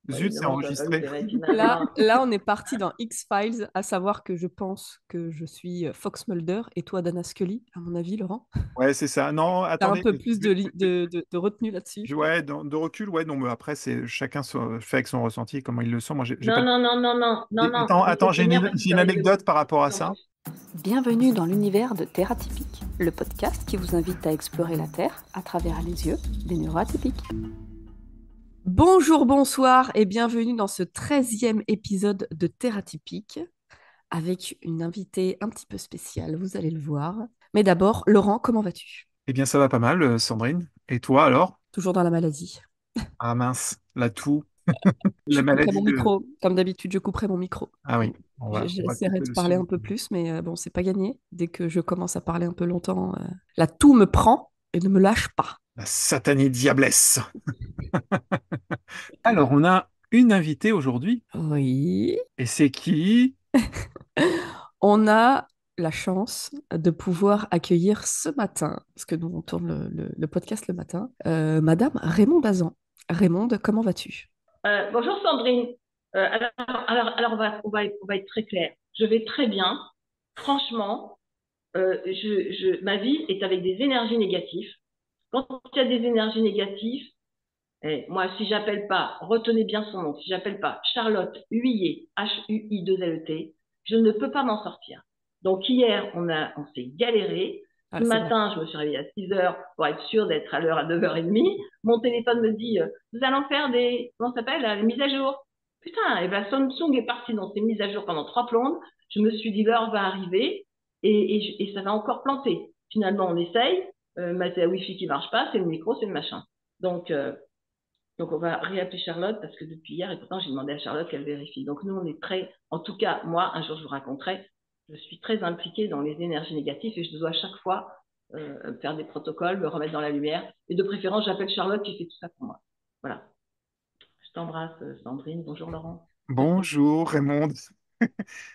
Bon, Zut, c'est évidemment, ça va pas me enregistré. faire être Là, finalement. là, on est parti dans X-Files, à savoir que je pense que je suis Fox Mulder et toi Dana Scully, à mon avis, Laurent. Ouais, c'est ça. Non, T'as un attendez. peu plus de retenue là-dessus. Ouais, de recul, ouais, non, mais après, c'est chacun fait avec son ressenti, comment il le sent. Moi, j'ai pas. Non, non, non, non, non, non, non. Attends, Il faut attends, tenir parce que j'ai ça une risque de... anecdote par rapport à ça. Bienvenue dans l'univers de Terre Atypique, le podcast qui vous invite à explorer la Terre à travers les yeux des neuroatypiques. Bonjour, bonsoir et bienvenue dans ce 13e épisode de Terre Atypique avec une invitée un petit peu spéciale, vous allez le voir. Mais d'abord, Laurent, comment vas-tu? Eh bien, ça va pas mal, Sandrine. Et toi, alors? Toujours dans la maladie. Ah mince, la toux, Je la couperai maladie mon de. micro. Comme d'habitude, je couperai mon micro. Ah oui, on va J'essaierai couper de le parler son. un peu plus, mais bon, c'est pas gagné. Dès que je commence à parler un peu longtemps, la toux me prend et ne me lâche pas. La satanée diablesse. Alors, on a une invitée aujourd'hui. Oui. Et c'est qui? On a la chance de pouvoir accueillir ce matin, parce que nous on tourne le podcast le matin, Madame Raymond Bazan. Raymond, comment vas-tu? Bonjour Sandrine. On va être très clair. Je vais très bien. Franchement, ma vie est avec des énergies négatives. Quand il y a des énergies négatives, moi, si j'appelle pas, retenez bien son nom, si j'appelle pas Charlotte Huillet, Hui2LET, je ne peux pas m'en sortir. Donc hier, on s'est galéré. Ah, Ce c'est vrai. matin, je me suis réveillée à 6 heures pour être sûre d'être à l'heure à 9h30. Mon téléphone me dit, nous allons faire comment ça s'appelle, les mises à jour. Putain, et ben Samsung est parti dans ses mises à jour pendant 3 plombes. Je me suis dit, l'heure va arriver et ça va encore planter. Finalement, on essaye. C'est la Wi-Fi qui marche pas, c'est le micro, c'est le machin. Donc, donc, on va réappeler Charlotte parce que depuis hier, et pourtant, j'ai demandé à Charlotte qu'elle vérifie. Donc, nous, on est très, en tout cas, moi, un jour, je vous raconterai, je suis très impliquée dans les énergies négatives et je dois à chaque fois faire des protocoles, me remettre dans la lumière. Et de préférence, j'appelle Charlotte qui fait tout ça pour moi. Voilà. Je t'embrasse, Sandrine. Bonjour, Laurent. Bonjour, Raymond.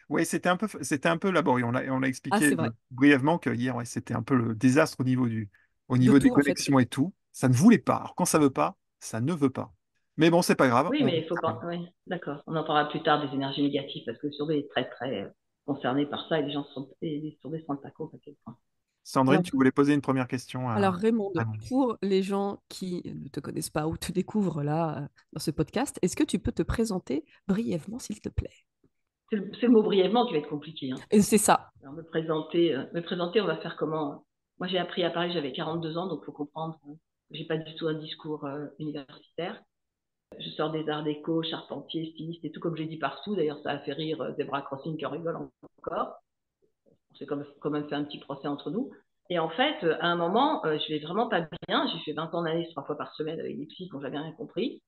Oui, c'était un peu laborieux. On l'a Ah, expliqué c'est vrai. brièvement que hier, ouais, c'était un peu le désastre au De niveau des tout, en fait. connexions et tout. Ça ne voulait pas. Alors, quand ça veut pas, ça ne veut pas. Mais bon, c'est pas grave. Oui, mais il faut pas. Oui, d'accord. On en parlera plus tard des énergies négatives parce que le surdoué est très, très concerné par ça et les gens sont, et les surdoués sont pas compte à quel point. Sandrine, Alors, tu voulais poser une première question à alors Raymond, Raymond. pour les gens qui ne te connaissent pas ou te découvrent là dans ce podcast, est-ce que tu peux te présenter brièvement, s'il te plaît? C'est le mot brièvement qui va être compliqué, hein. Et c'est ça. Alors, me présenter, on va faire comment? Moi, j'ai appris à Paris, j'avais 42 ans, donc il faut comprendre, j'ai pas du tout un discours universitaire. Je sors des arts déco, charpentier, styliste et tout, comme j'ai dit partout. D'ailleurs, ça a fait rire Zebra Crossing qui en rigole encore. On s'est quand même fait un petit procès entre nous. Et en fait, à un moment, je vais vraiment pas bien. J'ai fait 20 ans d'analyse 3 fois par semaine avec des psys qui n'ont jamais rien compris,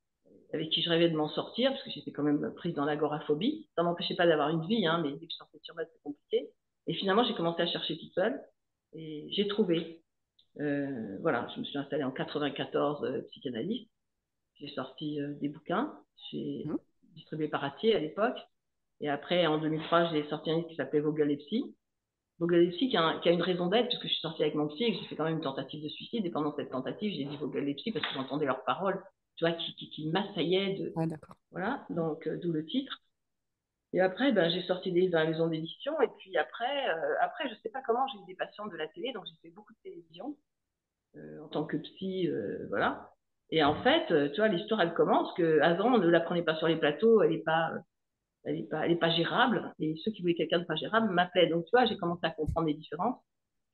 avec qui je rêvais de m'en sortir, parce que j'étais quand même prise dans l'agoraphobie. Ça m'empêchait pas d'avoir une vie, hein, mais dès que je sortais sur moi, c'était compliqué. Et finalement, j'ai commencé à chercher toute seule, et j'ai trouvé. Voilà, je me suis installée en 94 psychanalyste. J'ai sorti des bouquins. J'ai Mhm. distribué par Atier à l'époque. Et après, en 2003, j'ai sorti un livre qui s'appelait Vogel et Psy. Vogel et Psy qui a une raison d'être, puisque je suis sortie avec mon psy et que j'ai fait quand même une tentative de suicide. Et pendant cette tentative, j'ai dit Vogel et Psy parce que j'entendais leurs paroles, tu vois, qui m'assaillaient de, Ah, d'accord. voilà, donc d'où le titre. Et après, ben, j'ai sorti des livres dans la maison d'édition. Et puis après, je sais pas comment, j'ai eu des patients de la télé, donc j'ai fait beaucoup de télévision en tant que psy, voilà. Et en fait, tu vois, l'histoire, elle commence que avant, ne la prenez pas sur les plateaux, elle est pas gérable. Et ceux qui voulaient quelqu'un de pas gérable m'appelaient. Donc, tu vois, j'ai commencé à comprendre les différences.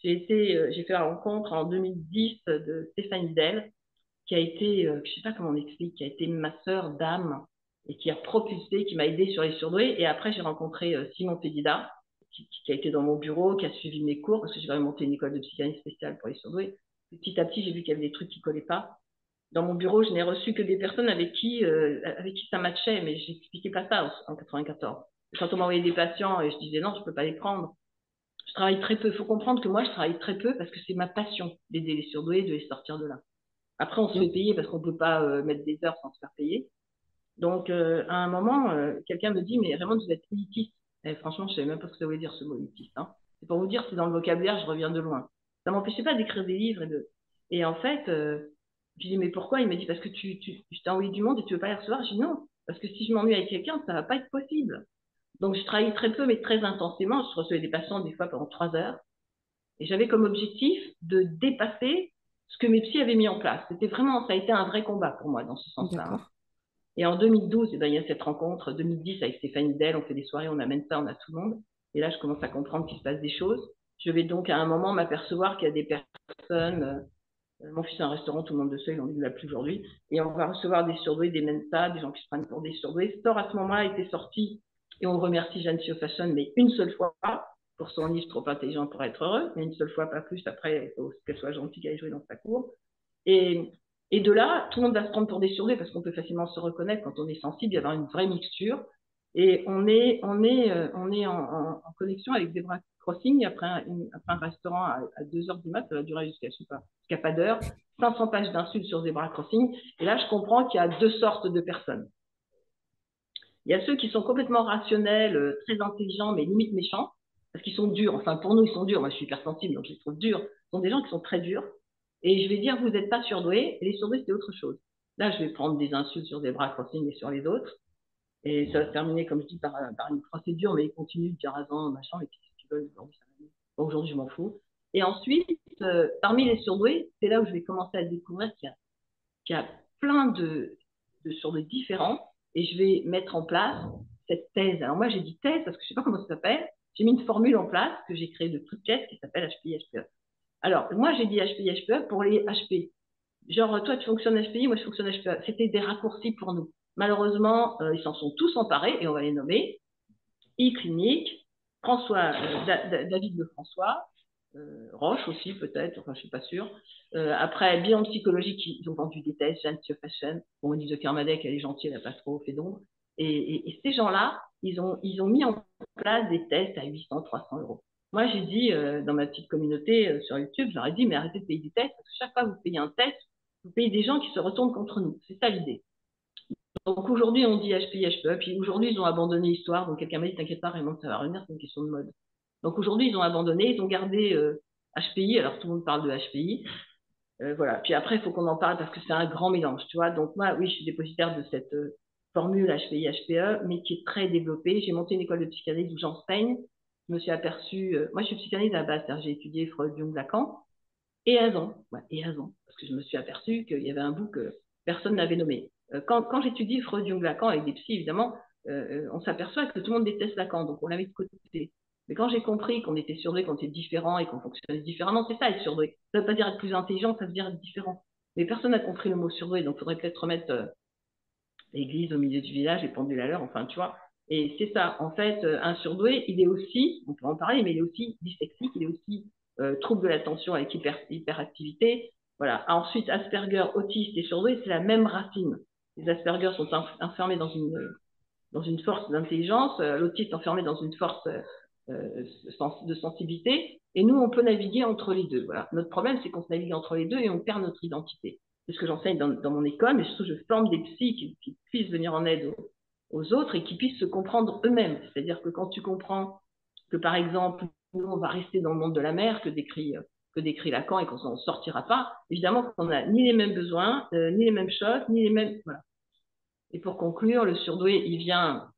J'ai fait la rencontre en 2010 de Stéphanie Dell, qui a été, je sais pas comment on explique, qui a été ma sœur d'âme et qui a propulsé, qui m'a aidé sur les surdoués. Et après, j'ai rencontré Simon Fédida, qui a été dans mon bureau, qui a suivi mes cours, parce que j'avais monté une école de psychanalyse spéciale pour les surdoués. Petit à petit, j'ai vu qu'il y avait des trucs qui collaient pas. Dans mon bureau, je n'ai reçu que des personnes avec qui ça matchait, mais je n'expliquais pas ça en 94. Quand on m'envoyait des patients, je disais non, je ne peux pas les prendre. Je travaille très peu. Il faut comprendre que moi, je travaille très peu parce que c'est ma passion d'aider les surdoués, de les sortir de là. Après, on se fait Mhm. payer parce qu'on ne peut pas mettre des heures sans se faire payer. Donc, à un moment, quelqu'un me dit, mais Raymond, vous êtes élitiste. Et franchement, je ne savais même pas ce que ça voulait dire, ce mot élitiste, hein. C'est pour vous dire, c'est dans le vocabulaire, je reviens de loin. Ça ne m'empêchait pas d'écrire des livres. Et en fait, je dis, mais pourquoi? Il m'a dit, parce que je t'ai envoyé du monde et tu ne veux pas les recevoir. Je dis, non, Parce que si je m'ennuie avec quelqu'un, ça va pas être possible. Donc, je travaillais très peu, mais très intensément. Je recevais des patients des fois pendant 3 heures. Et j'avais comme objectif de dépasser ce que mes psys avaient mis en place. C'était vraiment, ça a été un vrai combat pour moi dans ce sens-là. D'accord. Et en 2012, il y a cette rencontre, 2010 avec Stéphanie Dell, on fait des soirées, on amène ça, on a tout le monde. Et là, je commence à comprendre qu'il se passe des choses. Je vais donc à un moment m'apercevoir qu'il y a des personnes, mon fils a un restaurant, tout le monde le sait, il n'en l'a plus aujourd'hui, et on va recevoir des surdoués, des mensa, des gens qui se prennent pour des surdoués. Store à ce moment-là était sorti, et on remercie Jeanne Fashion, mais une seule fois, pour son livre Trop intelligent pour être heureux, mais une seule fois, pas plus. Après, il faut qu'elle soit gentille, qu'elle aille jouer dans sa cour. Et de là, tout le monde va se prendre pour des surdoués parce qu'on peut facilement se reconnaître quand on est sensible, il y avoir une vraie mixture. Et on est en connexion avec Zebra Crossing après un restaurant à 2 heures du mat, ça va durer jusqu'à pas d'heure, 500 pages d'insultes sur Zebra Crossing. Et là, je comprends qu'il y a 2 sortes de personnes. Il y a ceux qui sont complètement rationnels, très intelligents, mais limite méchants, parce qu'ils sont durs. Enfin, pour nous, ils sont durs. Moi, je suis hypersensible, donc je les trouve durs. Ce sont des gens qui sont très durs. Et je vais dire, vous n'êtes pas surdoués. Et les surdoués, c'est autre chose. Là, je vais prendre des insultes sur Zebra Crossing et sur les autres. Et ça va se terminer, comme je dis, par une procédure, mais ils continuent de dire raison, machin, mais qu'est-ce qu'ils veulent aujourd'hui, je m'en fous. Et ensuite, parmi les surdoués, c'est là où je vais commencer à découvrir qu'il y a plein de surdoués différents. Et je vais mettre en place cette thèse. Alors moi, j'ai dit thèse parce que je ne sais pas comment ça s'appelle. J'ai mis une formule en place que j'ai créée de toutes pièces qui s'appelle HPI-HPE. Alors, moi, j'ai dit HPI-HPE pour les HP. Genre, toi, tu fonctionnes HPI, moi, je fonctionne HPE. C'était des raccourcis pour nous. Malheureusement, ils s'en sont tous emparés et on va les nommer. E-Clinique, David Lefrançois, Roche aussi peut-être, enfin je suis pas sûre. Après, Bilan Psychologique, ils ont vendu des tests, Jeanne Fashion. Bon, on dit de Kermadec, elle est gentille, elle n'a pas trop fait d'ombre. Et ces gens-là, ils ont mis en place des tests à 800, 300 euros. Moi, j'ai dit dans ma petite communauté sur YouTube, j'aurais dit, mais arrêtez de payer des tests, parce que chaque fois que vous payez un test, vous payez des gens qui se retournent contre nous. C'est ça l'idée. Donc aujourd'hui, on dit HPI, HPE, puis aujourd'hui, ils ont abandonné l'histoire. Donc quelqu'un m'a dit, t'inquiète pas, Raymond, ça va revenir, c'est une question de mode. Donc aujourd'hui, ils ont abandonné, ils ont gardé HPI, alors tout le monde parle de HPI. Voilà. Puis après, il faut qu'on en parle parce que c'est un grand mélange, tu vois. Donc moi, oui, je suis dépositaire de cette formule HPI, HPE, mais qui est très développée. J'ai monté une école de psychanalyse où j'enseigne. Je me suis aperçue, moi je suis psychanalyste à la base, j'ai étudié Freud, Jung, Lacan, et Azan, parce que je me suis aperçue qu'il y avait un bout que personne n'avait nommé. Quand j'étudie Freud, Jung, Lacan avec des psys, évidemment, on s'aperçoit que tout le monde déteste Lacan, donc on l'a mis de côté. Mais quand j'ai compris qu'on était surdoué, qu'on était différent et qu'on fonctionnait différemment, c'est ça être surdoué. Ça ne veut pas dire être plus intelligent, ça veut dire être différent. Mais personne n'a compris le mot surdoué, donc il faudrait peut-être remettre l'église au milieu du village et pendule à l'heure, enfin, tu vois. Et c'est ça, en fait, un surdoué, il est aussi, on peut en parler, mais il est aussi dyslexique, il est aussi trouble de l'attention avec hyperactivité. Voilà. Ensuite, Asperger, autiste et surdoué, c'est la même racine. Les Asperger sont enfermés dans une force d'intelligence, l'autiste enfermé dans une force de sensibilité, et nous, on peut naviguer entre les deux. Voilà. Notre problème, c'est qu'on se navigue entre les deux et on perd notre identité. C'est ce que j'enseigne dans mon école, mais surtout, je forme des psys qui puissent venir en aide aux autres et qui puissent se comprendre eux-mêmes. C'est-à-dire que quand tu comprends que, par exemple, nous, on va rester dans le monde de la mer que décrit Lacan et qu'on n'en sortira pas, évidemment qu'on n'a ni les mêmes besoins, ni les mêmes choses, ni les mêmes... Voilà. Et pour conclure, le surdoué, il vient...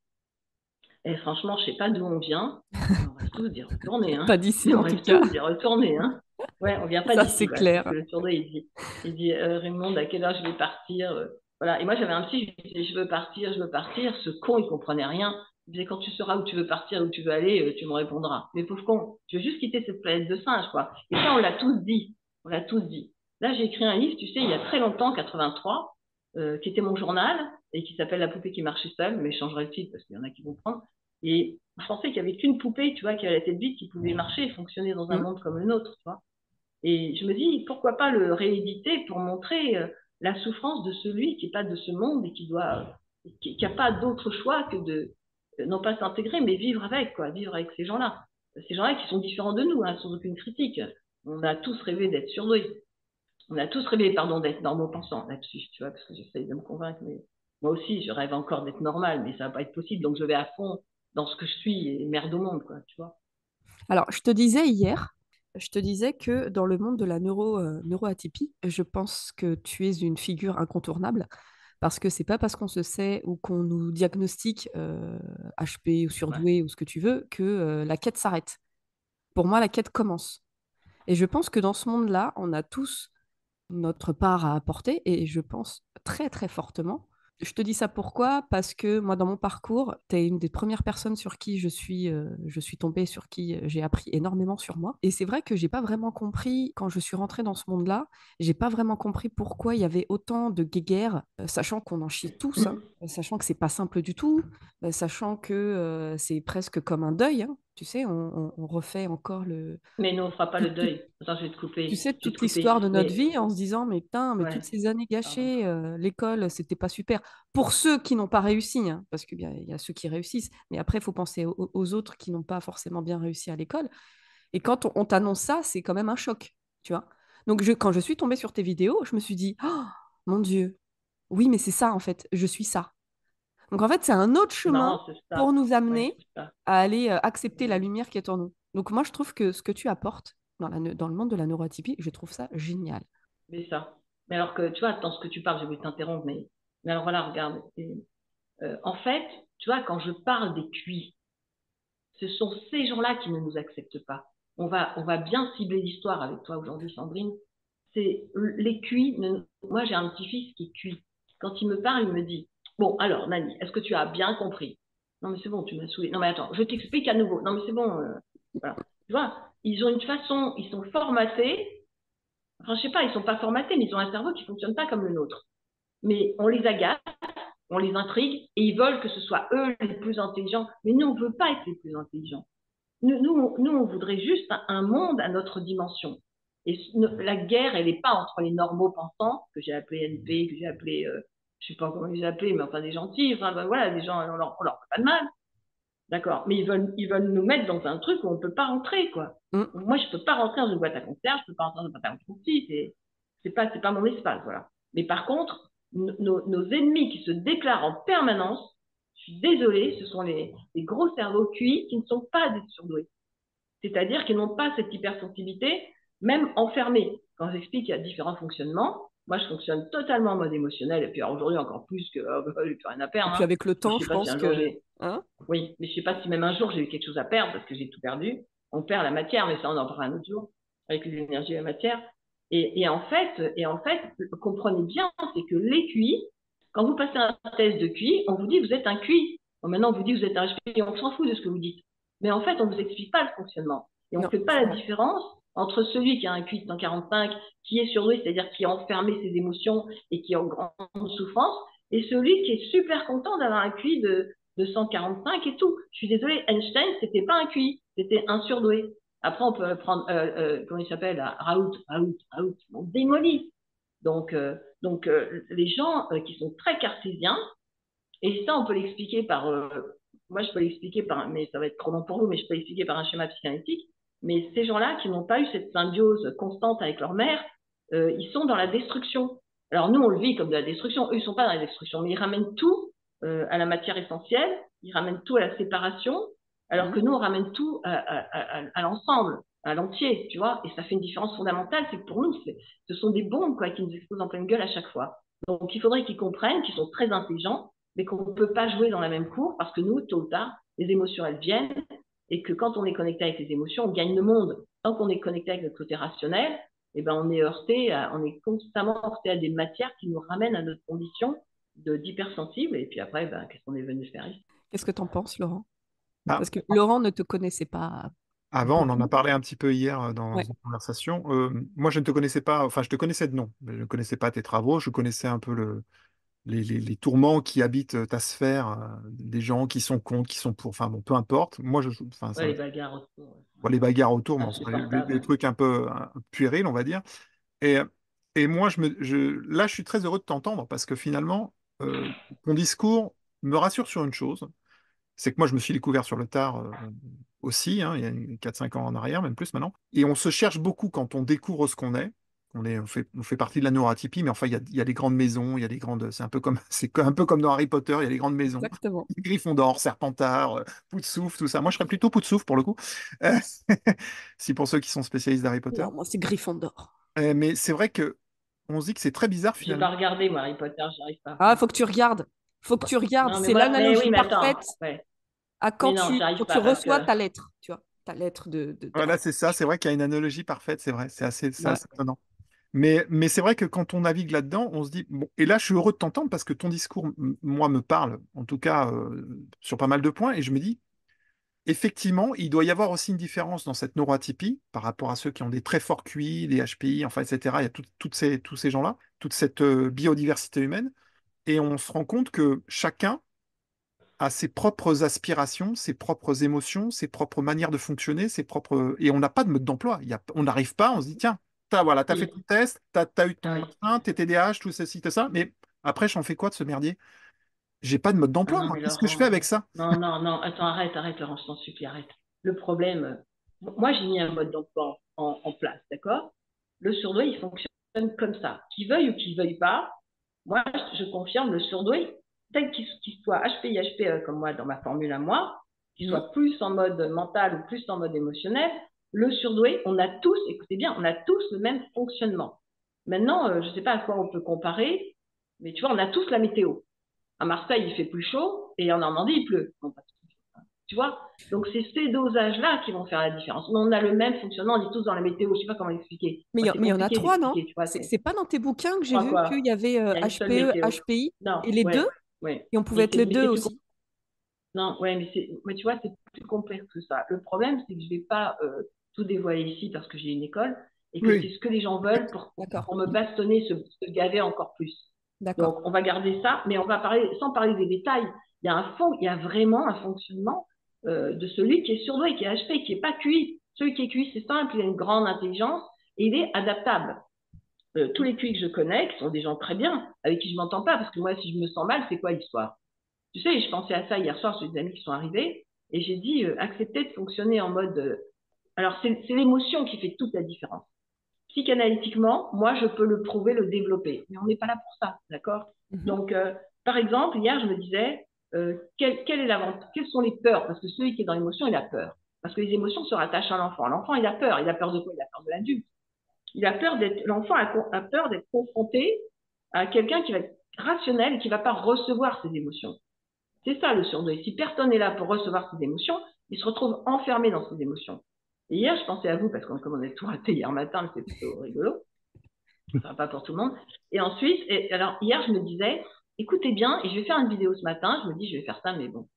Et franchement, je ne sais pas d'où on vient. On reste tous d'y retourner. Hein. Pas d'ici, en tout cas. On reste tous d'y retourner. Hein. Ouais, on ne vient pas ça, d'ici. c'est clair. Parce que le surdoué, il dit Raymond, à quelle heure je vais partir Voilà. Et moi, j'avais un psy, je disais, je veux partir. Ce con, il ne comprenait rien. Il disait, quand tu sauras où tu veux partir, où tu veux aller, tu me répondras. Mais pauvre con, je veux juste quitter cette planète de singe, quoi. Et ça, on l'a tous dit. Là, j'ai écrit un livre, tu sais, il y a très longtemps, 83, qui était mon journal, et qui s'appelle La poupée qui marchait seule, mais je changerai le titre parce qu'il y en a qui vont prendre. Et je pensais qu'il n'y avait qu'une poupée, tu vois, qui avait la tête vide, qui pouvait marcher et fonctionner dans un monde comme le nôtre, tu vois. Et je me dis, pourquoi pas le rééditer pour montrer la souffrance de celui qui n'est pas de ce monde et qui n'a pas d'autre choix que de, non pas s'intégrer, mais vivre avec ces gens-là. Ces gens-là qui sont différents de nous, hein, sans aucune critique. On a tous rêvé d'être surdoués. On a tous rêvé, d'être normaux-pensants là-dessus, tu vois, parce que j'essaye de me convaincre, mais moi aussi, je rêve encore d'être normal, mais ça va pas être possible, donc je vais à fond dans ce que je suis et merde au monde, quoi, tu vois. Alors, je te disais hier, que dans le monde de la neuroatypie, je pense que tu es une figure incontournable Parce que c'est pas parce qu'on se sait ou qu'on nous diagnostique HP ou Ouais. surdoué ou ce que tu veux que la quête s'arrête. Pour moi, la quête commence. Et je pense que dans ce monde-là, on a tous notre part à apporter et je pense très très fortement. Je te dis ça pourquoi? Parce que moi, dans mon parcours, tu es une des premières personnes sur qui je suis tombée, sur qui j'ai appris énormément sur moi. Et c'est vrai que j'ai pas vraiment compris, quand je suis rentrée dans ce monde-là, j'ai pas vraiment compris pourquoi il y avait autant de guéguerres, sachant qu'on en chie tous, hein, sachant que c'est pas simple du tout, sachant que c'est presque comme un deuil, hein. Tu sais, on refait encore Mais nous, on fera pas tout- le tout- deuil. Attends, je vais te tu couper. sais, Je vais te toute couper. l'histoire de notre Mais vie en se disant, mais putain, mais toutes ouais, ces années pardon. gâchées, l'école, c'était pas super. Pour ceux qui n'ont pas réussi, hein, parce qu'il y a ceux qui réussissent, mais après, il faut penser aux autres qui n'ont pas forcément bien réussi à l'école. Et quand on t'annonce ça, c'est quand même un choc, tu vois. Donc, quand je suis tombée sur tes vidéos, je me suis dit, oh, mon Dieu, oui, mais c'est ça, en fait, je suis ça. Donc, en fait, c'est un autre C'est chemin marrant, c'est pour ça. nous Ouais, amener c'est ça. à aller accepter la lumière qui est en nous. Donc, moi, je trouve que ce que tu apportes dans le monde de la neuroatypie, je trouve ça génial. Mais ça. Mais alors que, tu vois, dans ce que tu parles, je vais t'interrompre, mais alors voilà, regarde. En fait, tu vois, quand je parle des QI, ce sont ces gens-là qui ne nous acceptent pas. On va bien cibler l'histoire avec toi aujourd'hui, Sandrine. C'est les QI. Moi, j'ai un petit-fils qui est QI. Quand il me parle, il me dit, bon, alors, Nani, est-ce que tu as bien compris? Non, mais c'est bon, tu m'as saoulé. Non, mais attends, je t'explique à nouveau. Non, mais c'est bon. Voilà. Tu vois, ils ont une façon, ils sont formatés. Enfin, je sais pas, ils sont pas formatés, mais ils ont un cerveau qui fonctionne pas comme le nôtre. Mais on les agace, on les intrigue, et ils veulent que ce soit eux les plus intelligents. Mais nous, on veut pas être les plus intelligents. Nous, on voudrait juste un monde à notre dimension. Et la guerre, elle n'est pas entre les normaux pensants, que j'ai appelé NP, que j'ai appelé, je sais pas comment ils appelé, mais enfin des gentils, enfin ben, voilà, des gens, on leur fait pas de mal, d'accord. Mais ils veulent nous mettre dans un truc où on peut pas rentrer, quoi. Mm. Moi, je peux pas rentrer dans une boîte à conserve, je peux pas rentrer dans une boîte à conserve, c'est pas mon espace, voilà. Mais par contre, nos ennemis qui se déclarent en permanence, je suis désolée, ce sont les gros cerveaux cuits qui ne sont pas des surdoués. C'est-à-dire qu'ils n'ont pas cette hypersensibilité, même enfermée. Quand j'explique qu'il y a différents fonctionnements, moi je fonctionne totalement en mode émotionnel, et puis aujourd'hui encore plus que j'ai plus rien à Et perdre. puis Hein. avec le Je temps, sais je pas si pense un jour que... j'ai. Hein. Oui, mais je sais pas si même un jour j'ai eu quelque chose à perdre parce que j'ai tout perdu. On perd la matière, mais ça on en parlera un autre jour, avec les énergies et la matière. Et en fait, comprenez bien, c'est que les QI, quand vous passez un test de QI, on vous dit vous êtes un QI. Bon, maintenant on vous dit vous êtes un HPI, on s'en fout de ce que vous dites. Mais en fait, on ne vous explique pas le fonctionnement. Et on ne Non, fait pas c'est la vrai. différence entre celui qui a un QI de 145, qui est surdoué, c'est-à-dire qui a enfermé ses émotions et qui est en grande souffrance, et celui qui est super content d'avoir un QI de 145 et tout. Je suis désolée, Einstein, c'était pas un QI, c'était un surdoué. Après, on peut prendre, comment il s'appelle, Raoult, on démolit. Donc, les gens qui sont très cartésiens, et ça, on peut l'expliquer par, moi, je peux l'expliquer par, mais ça va être trop long pour vous, mais je peux l'expliquer par un schéma psychanalytique. Mais ces gens-là qui n'ont pas eu cette symbiose constante avec leur mère, ils sont dans la destruction. Alors nous, on le vit comme de la destruction. Eux, ils sont pas dans la destruction, mais ils ramènent tout à la matière essentielle. Ils ramènent tout à la séparation, alors Mm. que nous, on ramène tout à l'ensemble, à l'entier, tu vois. Et ça fait une différence fondamentale. C'est que pour nous, ce sont des bombes quoi, qui nous explosent en pleine gueule à chaque fois. Donc, il faudrait qu'ils comprennent qu'ils sont très intelligents, mais qu'on ne peut pas jouer dans la même cour parce que nous, tôt ou tard, les émotions, elles viennent et que quand on est connecté avec les émotions, on gagne le monde. Tant qu'on est connecté avec notre côté rationnel, eh ben, on est constamment heurté à des matières qui nous ramènent à notre condition d'hypersensible. Et puis après, ben, qu'est-ce qu'on est venu faire ici? Qu'est-ce que tu en penses, Laurent? Ah, Parce que Laurent ne te connaissait pas avant, on en a beaucoup. parlé un petit peu hier dans Ouais. une conversation. Moi, je ne te connaissais pas, enfin, je te connaissais de nom, mais je ne connaissais pas tes travaux. Je connaissais un peu les tourments qui habitent ta sphère, des gens qui sont contre, qui sont pour, enfin, bon, peu importe. Moi, enfin, Ouais, les bagarres autour, bon, les bagarres autour, bon, c'est des insupportables. trucs un peu puérils, on va dire. Et, et moi, là, je suis très heureux de t'entendre parce que finalement, ton discours me rassure sur une chose, c'est que moi, je me suis découvert sur le tard aussi, hein, il y a 4-5 ans en arrière, même plus maintenant. Et on se cherche beaucoup quand on découvre ce qu'on est. On fait partie de la neuroatypie, mais enfin, il y a des grandes maisons, il y a des grandes. C'est un peu comme dans Harry Potter, il y a des grandes maisons. Exactement. Gryffondor, Serpentard, Poudsouf, tout ça. Moi, je serais plutôt Poudsouf pour le coup. Euh, si pour ceux qui sont spécialistes d'Harry Potter. Non, moi, c'est Gryffondor. Mais c'est vrai que on se dit que c'est très bizarre J'ai finalement. pas regardé, moi, Harry Potter, j'y arrive pas. Ah, faut que tu regardes. Faut que tu regardes. Non, mais C'est moi, mais oui, l'analogie mais attends, parfaite ouais. à Mais non, j'y quand arrive tu pas parce reçois que, ta lettre, tu vois, ta lettre de Voilà, thérapie. c'est ça. C'est vrai qu'il y a une analogie parfaite, c'est vrai. C'est ouais. assez étonnant. Mais c'est vrai que quand on navigue là-dedans, on se dit, bon, et là, je suis heureux de t'entendre parce que ton discours, moi, me parle, en tout cas, sur pas mal de points, et je me dis, effectivement, il doit y avoir aussi une différence dans cette neuroatypie par rapport à ceux qui ont des très forts QI, des HPI, enfin, etc. Il y a tous ces gens-là, toute cette biodiversité humaine, et on se rend compte que chacun a ses propres aspirations, ses propres émotions, ses propres manières de fonctionner, ses propres... Et on n'a pas de mode d'emploi. On n'arrive pas, on se dit, tiens, voilà, t'as fait ton Oui. test, t'as eu Ah ton oui. machin, t'es TDAH, tout ceci, tout ça, mais après, j'en fais quoi de ce merdier? J'ai pas de mode Ah d'emploi, non, moi. mais Qu'est-ce que je fais Laurent, avec ça? non, non, non, attends, arrête, Laurent, je t'en supplie, arrête. Le problème, moi, j'ai mis un mode d'emploi en place, d'accord? Le surdoué, il fonctionne comme ça. Qu'il veuille ou qu'il veuille pas, moi, je confirme, le surdoué, tel qu'il soit HPI, HPE, comme moi, dans ma formule à moi, qu'il Mhm. soit plus en mode mental ou plus en mode émotionnel, le surdoué, on a tous, écoutez bien, on a tous le même fonctionnement. Maintenant, je ne sais pas à quoi on peut comparer, mais tu vois, on a tous la météo. À Marseille, il fait plus chaud et en Normandie, il pleut. Bon, tu vois? Donc, c'est ces dosages-là qui vont faire la différence. Mais on a le même fonctionnement, on est tous dans la météo. Je ne sais pas comment l'expliquer. Mais Moi, c'est il y en a compliqué 3, non? d'expliquer, tu vois. C'est pas dans tes bouquins que j'ai Trois vu qu'il quoi? y avait Il y a une seule HPE, météo. HPI Non, et les deux, ouais, ouais. et on pouvait être les deux aussi. Non, ouais, mais tu vois, c'est plus complexe que ça. Le problème, c'est que je ne vais pas tout dévoiler ici parce que j'ai une école et que c'est Oui, ce que les gens veulent D'accord, pour me bastonner, se gaver encore plus. d'accord. Donc, on va garder ça, mais on va parler, sans parler des détails. Il y a vraiment un fonctionnement de celui qui est surdoué, qui est HP, qui n'est pas QI. Celui qui est QI, c'est simple, il a une grande intelligence et il est adaptable. Tous les QI que je connais, qui sont des gens très bien, avec qui je m'entends pas, parce que moi, si je me sens mal, c'est quoi l'histoire? Tu sais, je pensais à ça hier soir sur des amis qui sont arrivés, et j'ai dit, accepter de fonctionner en mode... alors, c'est l'émotion qui fait toute la différence. Psychanalytiquement, moi, je peux le prouver, le développer, mais on n'est pas là pour ça, d'accord? Mhm. Donc, par exemple, hier, je me disais, quelles sont les peurs? Parce que celui qui est dans l'émotion, il a peur. Parce que les émotions se rattachent à l'enfant. L'enfant, il a peur. Il a peur de quoi? Il a peur de l'adulte. L'enfant a peur d'être confronté à quelqu'un qui va être rationnel et qui ne va pas recevoir ses émotions. C'est ça le surdoué. Si personne n'est là pour recevoir ses émotions, il se retrouve enfermé dans ses émotions. Et hier, je pensais à vous parce qu'on comme on a tout raté hier matin, mais c'est plutôt rigolo. Enfin, pas pour tout le monde. Et ensuite, alors hier, je me disais, écoutez bien, et je vais faire une vidéo ce matin. Je me dis, je vais faire ça, mais bon.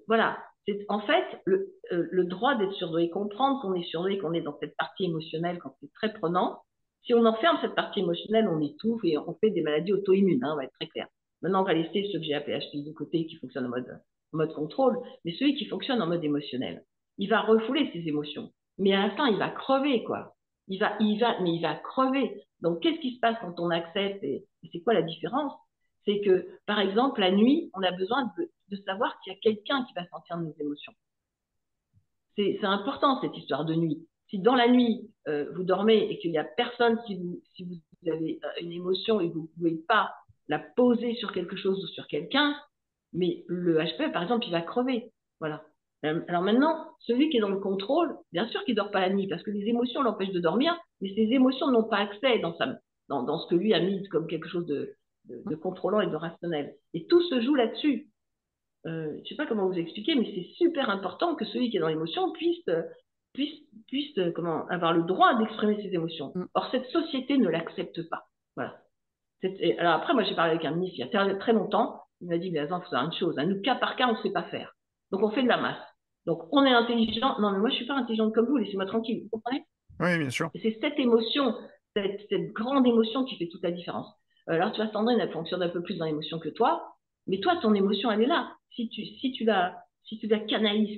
Voilà. C'est en fait le droit d'être surdoué, comprendre qu'on est surdoué, qu'on est dans cette partie émotionnelle quand c'est très prenant. Si on enferme cette partie émotionnelle, on étouffe et on fait des maladies auto-immunes, hein, on va être très clair. Maintenant, on va laisser ceux que j'ai appelés HPI de côté qui fonctionnent en mode contrôle, mais celui qui fonctionne en mode émotionnel, il va refouler ses émotions. Mais à la fin, il va crever, quoi. Mais il va crever. Donc, qu'est-ce qui se passe quand on accepte et c'est quoi la différence? C'est que, par exemple, la nuit, on a besoin de savoir qu'il y a quelqu'un qui va sentir nos émotions. C'est important, cette histoire de nuit. Si dans la nuit, vous dormez et qu'il n'y a personne, si vous avez une émotion et que vous ne pouvez pas la poser sur quelque chose ou sur quelqu'un, mais le HPE, par exemple, il va crever. Voilà. Alors maintenant, celui qui est dans le contrôle, bien sûr qu'il ne dort pas la nuit parce que les émotions l'empêchent de dormir, mais ces émotions n'ont pas accès dans ce que lui a mis comme quelque chose de contrôlant et de rationnel. Et tout se joue là-dessus. Je ne sais pas comment vous expliquer, mais c'est super important que celui qui est dans l'émotion puisse avoir le droit d'exprimer ses émotions. Mm. Or, cette société ne l'accepte pas. Voilà. Alors après, moi, j'ai parlé avec un ministre il y a très longtemps. Il m'a dit, mais attends, il faut savoir une chose. Nous, cas par cas, on ne sait pas faire. Donc, on fait de la masse. Donc, on est intelligent. Non, mais moi, je ne suis pas intelligente comme vous. Laissez-moi tranquille. Vous comprenez? oui, bien sûr. Et c'est cette émotion, cette grande émotion qui fait toute la différence. Alors, tu vois, Sandrine, elle fonctionne un peu plus dans l'émotion que toi. Mais toi, ton émotion, elle est là. Si tu la canalises,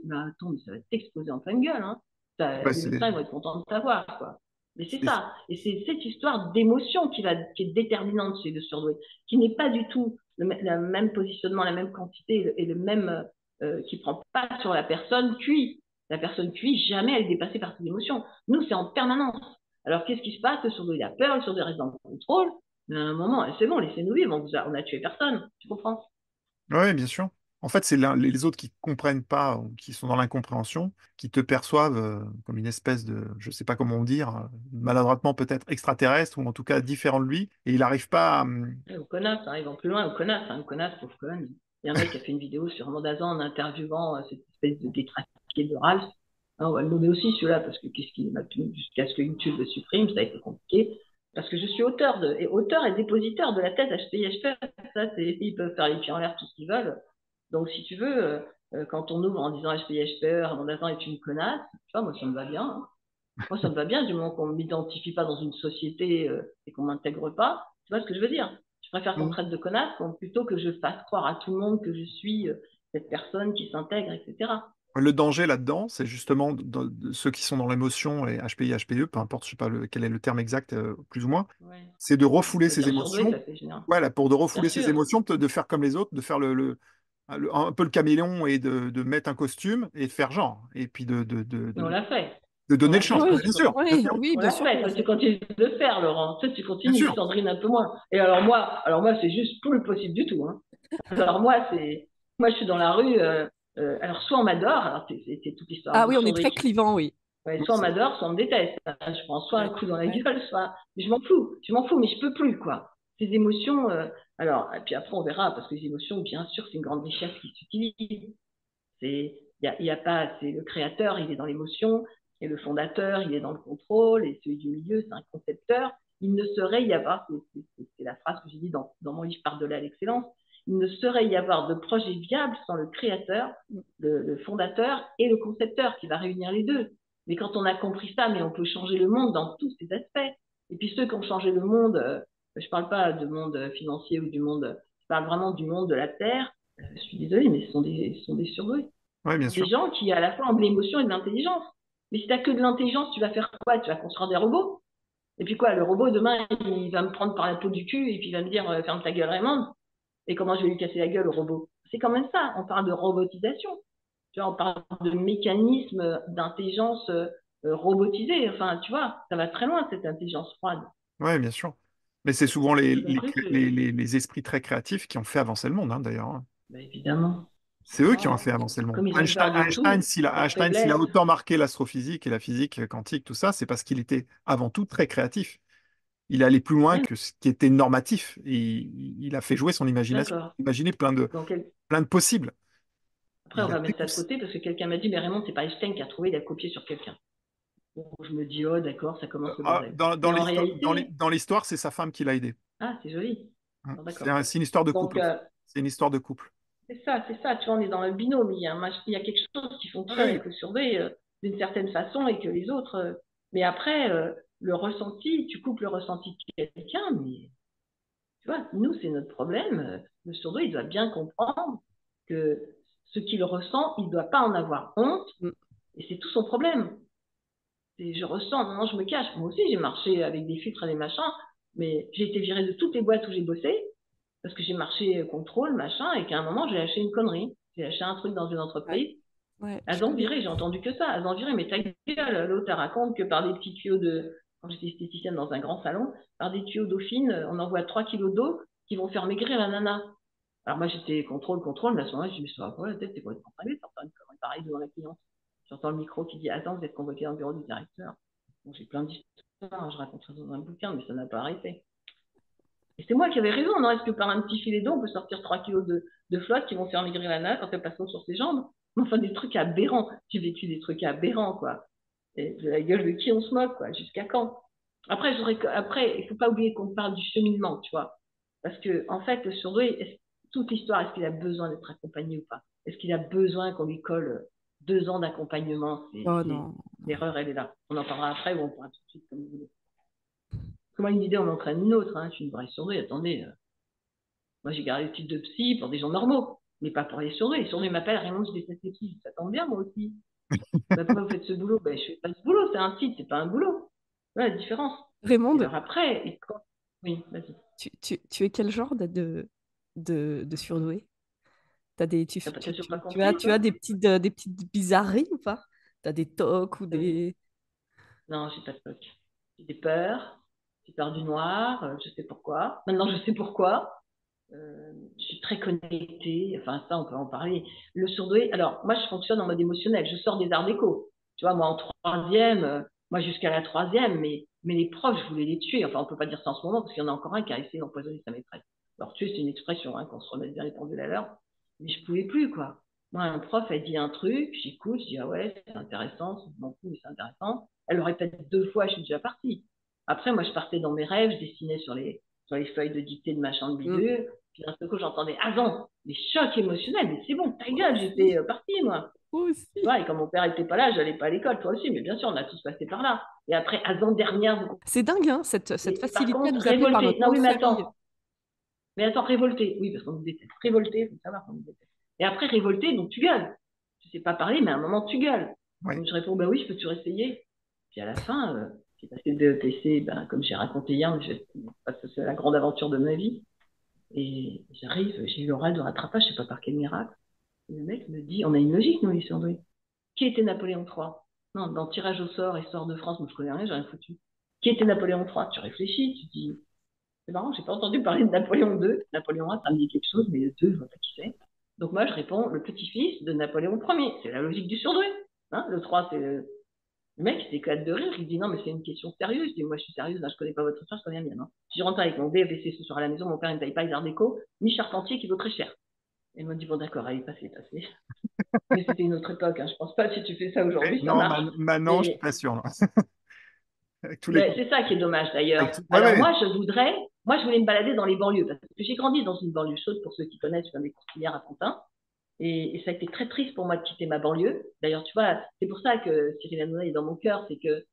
ben attends, mais ça va t'exploser en pleine gueule. Hein. Ouais, Les médecins ils vont être contents de t'avoir, quoi. Mais c'est ça. Et c'est cette histoire d'émotion qui est déterminante chez le surdoué, qui n'est pas du tout le même positionnement, la même quantité et le même, qui ne prend pas sur la personne QI. La personne QI, jamais elle est dépassée par ses émotions. Nous, c'est en permanence. Alors, qu'est-ce qui se passe? Le surdoué, il a peur, le surdoué reste dans le contrôle. Mais à un moment, c'est bon, laissez-nous vivre, on a tué personne. Tu comprends? Oui, bien sûr. En fait, c'est les autres qui ne comprennent pas ou qui sont dans l'incompréhension, qui te perçoivent comme une espèce de, je ne sais pas comment dire, maladroitement peut-être extraterrestre ou en tout cas différent de lui. Et il n'arrive pas à... Et au connasse, hein, ils vont plus loin, au connasse, hein, au connasse, pauvre conne. Il y a un mec qui a fait une vidéo sur Mondazan en interviewant cette espèce de détraqué de Ralph. Hein, on va le nommer aussi celui-là, parce que qu'est-ce qu'il m'a tenu jusqu'à ce que YouTube le supprime, ça a été compliqué. Parce que je suis auteur et dépositeur de la thèse HPIHP. Ça, ils peuvent faire les pieds en l'air tout ce qu'ils veulent. Donc, si tu veux, quand on ouvre en disant HPIHP, Mondazan est une connasse, tu vois, moi, ça me va bien. Hein. Moi, ça me va bien du moment qu'on ne m'identifie pas dans une société et qu'on ne m'intègre pas. Tu vois ce que je veux dire? Je préfère qu'on me traite de connasse plutôt que je fasse croire à tout le monde que je suis cette personne qui s'intègre, etc. Le danger là-dedans, c'est justement de ceux qui sont dans l'émotion et HPI, HPE, peu importe, je sais pas quel est le terme exact, plus ou moins, Ouais. c'est de On refouler peut ses dire surdoué, émotions. ça fait général. Voilà, pour de Bien refouler ses sûr. émotions, de faire comme les autres, de faire un peu le caméléon et de mettre un costume et de faire genre. Et puis Mais on l'a fait. de On donner l'a le champ. fait. Oui, Bien sûr, bien oui, sûr, oui, On bien l'a sûr. fait. Toi, tu continues de le faire, Laurent. Toi, tu bien continues, sûr. Sandrine un peu moins. Et alors moi, c'est juste plus possible du tout. Hein. Alors moi, je suis dans la rue. Alors soit on m'adore, alors c'est toute l'histoire Ah de oui, on est Bouffon-Dry très clivant, oui. ouais, Oui, soit on m'adore, soit on me déteste. Hein. Je prends soit un coup dans la Ouais. gueule, soit. Mais je m'en fous, mais je peux plus, quoi. Ces émotions, alors, et puis après on verra, parce que les émotions, bien sûr, c'est une grande richesse qui s'utilise. Il y a pas, c'est le créateur, il est dans l'émotion, et le fondateur, il est dans le contrôle, et celui du milieu, c'est un concepteur. Il ne saurait y avoir, c'est la phrase que j'ai dit dans mon livre Par-delà l'excellence, il ne saurait y avoir de projet viable sans le créateur, le fondateur et le concepteur qui va réunir les deux. Mais quand on a compris ça, mais on peut changer le monde dans tous ses aspects. Et puis ceux qui ont changé le monde, je ne parle pas du monde financier ou du monde, je parle vraiment du monde de la Terre. Je suis désolée, mais ce sont des surdoués. ouais, bien Des sûr. gens qui à la fois ont de l'émotion et de l'intelligence. Mais si tu n'as que de l'intelligence, tu vas faire quoi? Tu vas construire des robots? Et puis quoi, le robot demain, il va me prendre par la peau du cul et puis il va me dire ferme ta gueule Raymond. Et comment je vais lui casser la gueule au robot? C'est quand même ça, on parle de robotisation. Tu vois, on parle de mécanismes d'intelligence robotisée. Enfin, tu vois, ça va très loin cette intelligence froide. Ouais, bien sûr. Mais c'est souvent les, Donc, les, les, les- les esprits très créatifs qui ont fait avancer le monde, hein, d'ailleurs. Hein. bah, évidemment, C'est eux qui ont fait avancer le monde. comme ils ont peur de Einstein, tout, leur s'il a faiblesse. autant marqué l'astrophysique et la physique quantique, tout ça, c'est parce qu'il était avant tout très créatif. Il est allé plus loin Ouais, que ce qui était normatif. Et il a fait jouer son imagination. d'accord. Imaginer Donc, plein de possibles. après, on Il a va mettre ça de dépassé. côté parce que quelqu'un m'a dit, mais Raymond, c'est pas Einstein qui a trouvé, il a copié sur quelqu'un. Bon, je me dis, oh, d'accord, ça commence le bordel. Dans Mais en l'histoire, réalité, dans l'histoire, c'est sa femme qui l'a aidé. ah, c'est joli. Bon, d'accord. C'est une histoire de Donc, couple aussi. C'est une histoire de couple. c'est ça, tu vois, on est dans le binôme. Il y a quelque chose qui fonctionne Oui, avec le survey d'une certaine façon et que les autres. Mais après, le ressenti, tu coupes le ressenti de quelqu'un, mais tu vois, nous, c'est notre problème. Le survey, il doit bien comprendre que ce qu'il ressent, il ne doit pas en avoir honte Mm. et c'est tout son problème. Je ressens, non, je me cache. Moi aussi, j'ai marché avec des filtres et des machins, mais j'ai été virée de toutes les boîtes où j'ai bossé parce que j'ai marché contrôle, machin, et qu'à un moment, j'ai lâché une connerie. J'ai lâché un truc dans une Ouais, entreprise. ouais, je Azan connais. viré, j'ai entendu que ça. Azan viré, mais ta gueule, l'autre, elle raconte que par des petits tuyaux quand j'étais esthéticienne dans un grand salon, par des tuyaux dauphine, on envoie 3 kilos d'eau qui vont faire maigrir la nana. Alors moi, j'étais contrôle, mais à ce moment-là, je me suis dit, mais ça va pas la tête, t'es complètement cinglé, t'entends une connerie pareille devant la cliente. J'entends le micro qui dit, attends, vous êtes convoqué dans le bureau du directeur. Bon, j'ai plein d'histoires, je raconte ça dans un bouquin, mais ça n'a pas arrêté. Et c'est moi qui avais raison, non? Est-ce que par un petit filet d'eau, on peut sortir 3 kilos de flotte qui vont faire maigrir la nana quand elle passe sur ses jambes? Enfin, des trucs aberrants. J'ai vécu des trucs aberrants, quoi. Et de la gueule de qui on se moque, quoi. Jusqu'à quand? Après, il faut pas oublier qu'on parle du cheminement, tu vois. Parce que, en fait, le surdoué, toute l'histoire, est-ce qu'il a besoin d'être accompagné ou pas? Est-ce qu'il a besoin qu'on lui colle 2 ans d'accompagnement? Oh non. L'erreur, elle est là. On en parlera après ou on pourra tout de suite, comme vous voulez. Comment une idée, on entraîne une autre, hein. Je suis une vraie surdouée. Attendez, moi, j'ai gardé le titre de psy pour des gens normaux, mais pas pour les surdoués. Les surdoués m'appellent Raymond, je déteste les psys. Ça tombe bien, moi aussi. Bah, pourquoi vous faites ce boulot? Bah, je fais pas ce boulot, c'est un titre, c'est pas un boulot. Voilà la différence. Et Raymond, alors après, oui, vas-y. tu es quel genre de surdoué? T'as des, T'as toujours pas compris, tu as toi? des petites bizarreries ou pas? T'as des tocs ou Oui. des... Non, j'ai pas de toc. J'ai des peurs. J'ai peur du noir, je sais pourquoi. Maintenant, je sais pourquoi. Je suis très connectée, enfin ça on peut en parler. Le surdoué, alors moi je fonctionne en mode émotionnel, je sors des arts déco. Tu vois, moi en troisième, moi jusqu'à la troisième, mais les profs, je voulais les tuer. Enfin, on peut pas dire ça en ce moment parce qu'il y en a encore un qui a essayé d'empoisonner sa maîtresse. Alors tuer, c'est une expression, hein, qu'on se remette bien les pendules à l'heure. Mais je pouvais plus, quoi. Moi, un prof a dit un truc, j'écoute, je dis ah ouais, c'est intéressant, c'est mon coup, mais c'est intéressant. Elle le répète 2 fois, je suis déjà partie. Après, moi, je partais dans mes rêves, je dessinais sur les feuilles de dictée de machin de bidule. Puis d'un seul coup, j'entendais ah non, les chocs émotionnels, mais c'est bon, ta gueule, j'étais partie, moi. Moi aussi. Tu vois, et quand mon père était pas là, j'allais pas à l'école, toi aussi, mais bien sûr, on a tous passé par là. Et après, avant-dernière, C'est dingue, hein, cette et par facilité à contre, nous appeler par révolté. notre Non, nom de oui, mais famille. attends, révolté. Oui, parce qu'on nous déteste. Révolté, il faut savoir qu'on nous déteste. Et après, révolté, donc tu gueules. Tu sais pas parler, mais à un moment, tu gueules. Oui. Donc je réponds, bah oui, je peux toujours essayer. Puis à la fin, j'ai passé le BEPC, ben, comme j'ai raconté hier, parce que c'est la grande aventure de ma vie. Et j'arrive, j'ai eu l'oral de rattrapage, je sais pas par quel miracle. Et le mec me dit, on a une logique, nous, les surdoués. Qui était Napoléon III? Non, dans Tirage au sort, Histoire de France, moi je connais rien, j'ai rien foutu. Qui était Napoléon III? Tu réfléchis, tu dis, c'est marrant, j'ai pas entendu parler de Napoléon II. Napoléon I, ça me dit quelque chose, mais le II, je vois pas qui c'est. Donc moi, je réponds, le petit-fils de Napoléon Ier. C'est la logique du surdoué. Hein, le 3, c'est le mec, il s'éclate de rire, il dit, non, mais c'est une question sérieuse. Je dis, moi, je suis sérieuse, hein, je connais pas votre histoire, je connais la mienne. Hein. Si je rentre avec mon BEPC ce soir à la maison, mon père ne me paye pas les arts déco, ni charpentier qui vaut très cher. Et il m'a dit, bon, d'accord, allez, passez. Mais c'était une autre époque, hein. Je pense pas, si tu fais ça aujourd'hui, ça Non, marche. maintenant, je suis Mais, pas sûr. Là. Avec tous les... mais c'est ça qui est dommage d'ailleurs. Ouais, Alors ouais. moi, je voulais me balader dans les banlieues, parce que j'ai grandi dans une banlieue chaude, pour ceux qui connaissent, je viens des Courtilières à Pantin. Et ça a été très triste pour moi de quitter ma banlieue. D'ailleurs, tu vois, c'est pour ça que Cyril Hanouna est dans mon cœur, c'est que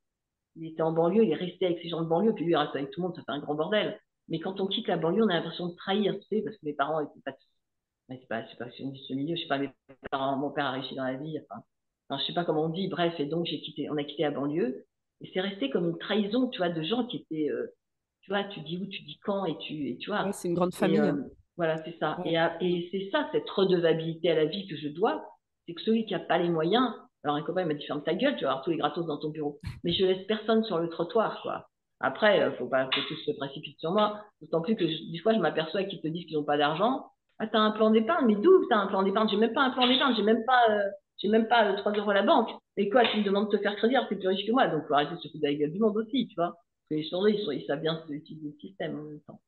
il était en banlieue, il est resté avec ces gens de banlieue, puis lui, il reste avec tout le monde, ça fait un grand bordel. Mais quand on quitte la banlieue, on a l'impression de trahir, tu sais, parce que mes parents étaient pas, je sais pas si on dit ce milieu, je sais pas, mes parents, mon père a réussi dans la vie, enfin, je sais pas comment on dit, bref, et donc on a quitté la banlieue, et c'est resté comme une trahison, tu vois, de gens qui étaient, tu vois, tu dis où, tu dis quand, et tu Ouais, vois, c'est une grande et famille. voilà, c'est ça. Ouais. Et c'est ça, cette redevabilité à la vie que je dois, c'est que celui qui a pas les moyens, alors un copain m'a dit ferme ta gueule, tu vas avoir tous les gratos dans ton bureau, mais je laisse personne sur le trottoir, quoi. Après, faut pas que tous se précipitent sur moi, d'autant plus que des fois, je m'aperçois qu'ils te disent qu'ils n'ont pas d'argent. Ah, t'as un plan d'épargne, mais d'où t'as un plan d'épargne? J'ai même pas un plan d'épargne, j'ai même pas 3 euros à la banque. Et quoi, tu me demandes de te faire crédit, alors t'es plus riche que moi, donc faut arrêter de se foutre de la gueule du monde aussi, tu vois. Parce que les journaux, ils savent bien utiliser le système en même temps.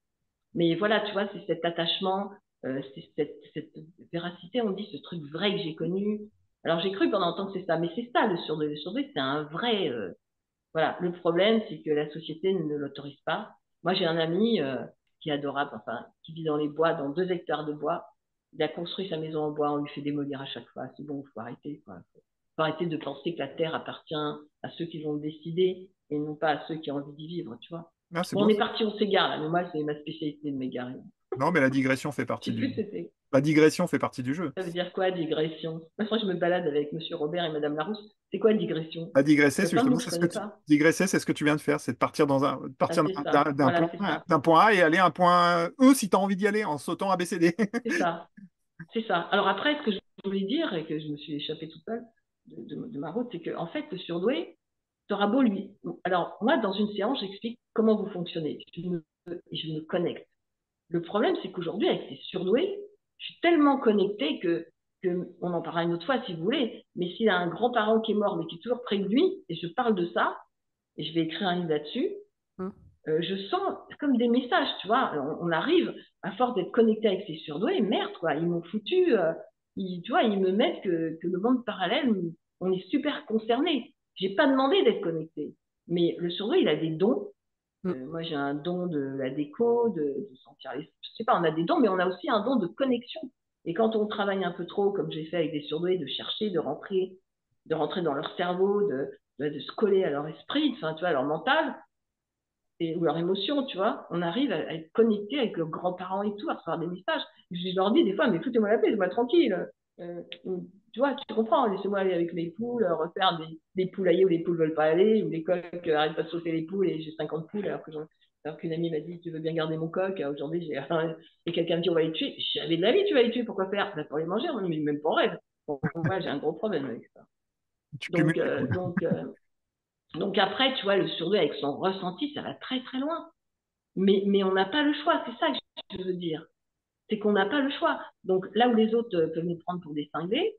Mais voilà, tu vois, c'est cet attachement, c'est cette véracité, on dit, ce truc vrai que j'ai connu. Alors j'ai cru pendant longtemps que c'est ça, mais c'est ça le surdoué. Le surdoué, c'est un vrai. Voilà, le problème, c'est que la société ne l'autorise pas. Moi, j'ai un ami qui est adorable, enfin, qui vit dans les bois, dans 2 hectares de bois. Il a construit sa maison en bois, on lui fait démolir à chaque fois. C'est bon, il faut arrêter, quoi. Faut arrêter de penser que la terre appartient à ceux qui vont le décider et non pas à ceux qui ont envie d'y vivre, tu vois. Ah, c'est Bon, on beau. est parti, on s'égare là, mais moi, c'est ma spécialité de m'égarer. Non, mais la digression fait Je partie sais plus du... ce que c'était. La digression fait partie du jeu. Ça veut dire quoi, digression? Moi, je me balade avec Monsieur Robert et Madame Larousse. C'est quoi, digression? La digresser, Il y a plein de mots justement, que je connais pas. digresser, c'est ce que tu viens de faire, c'est de partir Ah, partir c'est ça. Voilà, c'est ça. d'un point A et aller à un point E si tu as envie d'y aller en sautant ABCD. C'est ça. C'est ça. Alors après, ce que je voulais dire, et que je me suis échappée toute seule de ma route, c'est qu'en fait, le surdoué, t'auras beau lui. Alors, moi, dans une séance, j'explique comment vous fonctionnez. Je me connecte. Le problème, c'est qu'aujourd'hui, avec ces surdoués, je suis tellement connectée on en parlera une autre fois si vous voulez, mais s'il a un grand-parent qui est mort, mais qui est toujours près de lui, et je parle de ça, et je vais écrire un livre là-dessus, Hum. je sens comme des messages, tu vois. On arrive, à force d'être connecté avec ces surdoués, merde, quoi, ils m'ont foutu, tu vois, ils me mettent que le monde parallèle, on est super concernés. J'ai pas demandé d'être connecté, mais le surdoué, il a des dons. Moi, j'ai un don de la déco, de sentir les... Je sais pas, on a des dons, mais on a aussi un don de connexion. Et quand on travaille un peu trop, comme j'ai fait avec des surdoués, de chercher, de rentrer dans leur cerveau, de se coller à leur esprit, enfin, tu vois, à leur mental, ou leurs émotions, tu vois, on arrive à être connecté avec leurs grands-parents et tout, à recevoir des messages. Je leur dis des fois, mais foutez-moi la paix, laissez-moi tranquille. Tu vois, tu comprends, laissez-moi aller avec mes poules, refaire des poulaillers où les poules ne veulent pas aller, où les coqs n'arrêtent pas de sauter les poules et j'ai 50 poules alors qu'une amie m'a dit, tu veux bien garder mon coq, aujourd'hui et quelqu'un me dit, on va les tuer. J'avais de la vie, tu vas les tuer, pourquoi faire? Pour les manger, mais même pas en rêve. Bon, moi, j'ai un gros problème avec ça. Tu Donc, cumules les coups. donc après, tu vois, le surdoué avec son ressenti, ça va très très loin. Mais on n'a pas le choix, c'est ça que je veux dire. c'est qu'on n'a pas le choix. Donc là où les autres peuvent nous prendre pour des cinglés,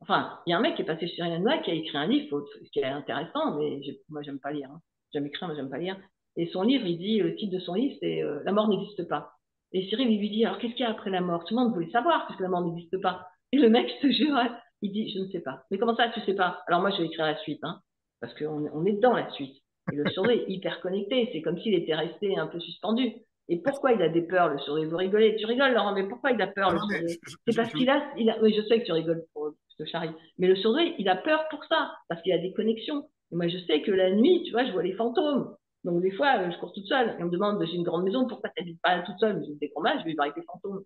enfin, il y a un mec qui est passé chez Cyril Hanouna qui a écrit un livre, qui est intéressant, mais moi, j'aime pas lire. Hein. J'aime écrire, mais j'aime pas lire. Et son livre, le titre de son livre, c'est La mort n'existe pas. Et Cyril, il lui dit, alors qu'est-ce qu'il y a après la mort? Tout le monde voulait savoir, puisque la mort n'existe pas. Et le mec, je te jure, il dit, je ne sais pas. Mais comment ça, tu sais pas? Alors moi, je vais écrire la suite, hein, parce qu'on est dans la suite. Et le surdoué est hyper connecté. C'est comme s'il était resté un peu suspendu. Et pourquoi il a des peurs, le surdoué? Vous rigolez? Tu rigoles, Laurent, mais pourquoi il a peur, Non, le non, mais surdoué? C'est parce oui, je sais que tu rigoles pour ce charrie. Mais le surdoué, il a peur pour ça, parce qu'il a des connexions. Et moi, je sais que la nuit, tu vois, je vois les fantômes. Donc, des fois, je cours toute seule. Et on me demande, j'ai une grande maison, pourquoi tu n'habites pas toute seule? Je dis, je vais voir avec les fantômes.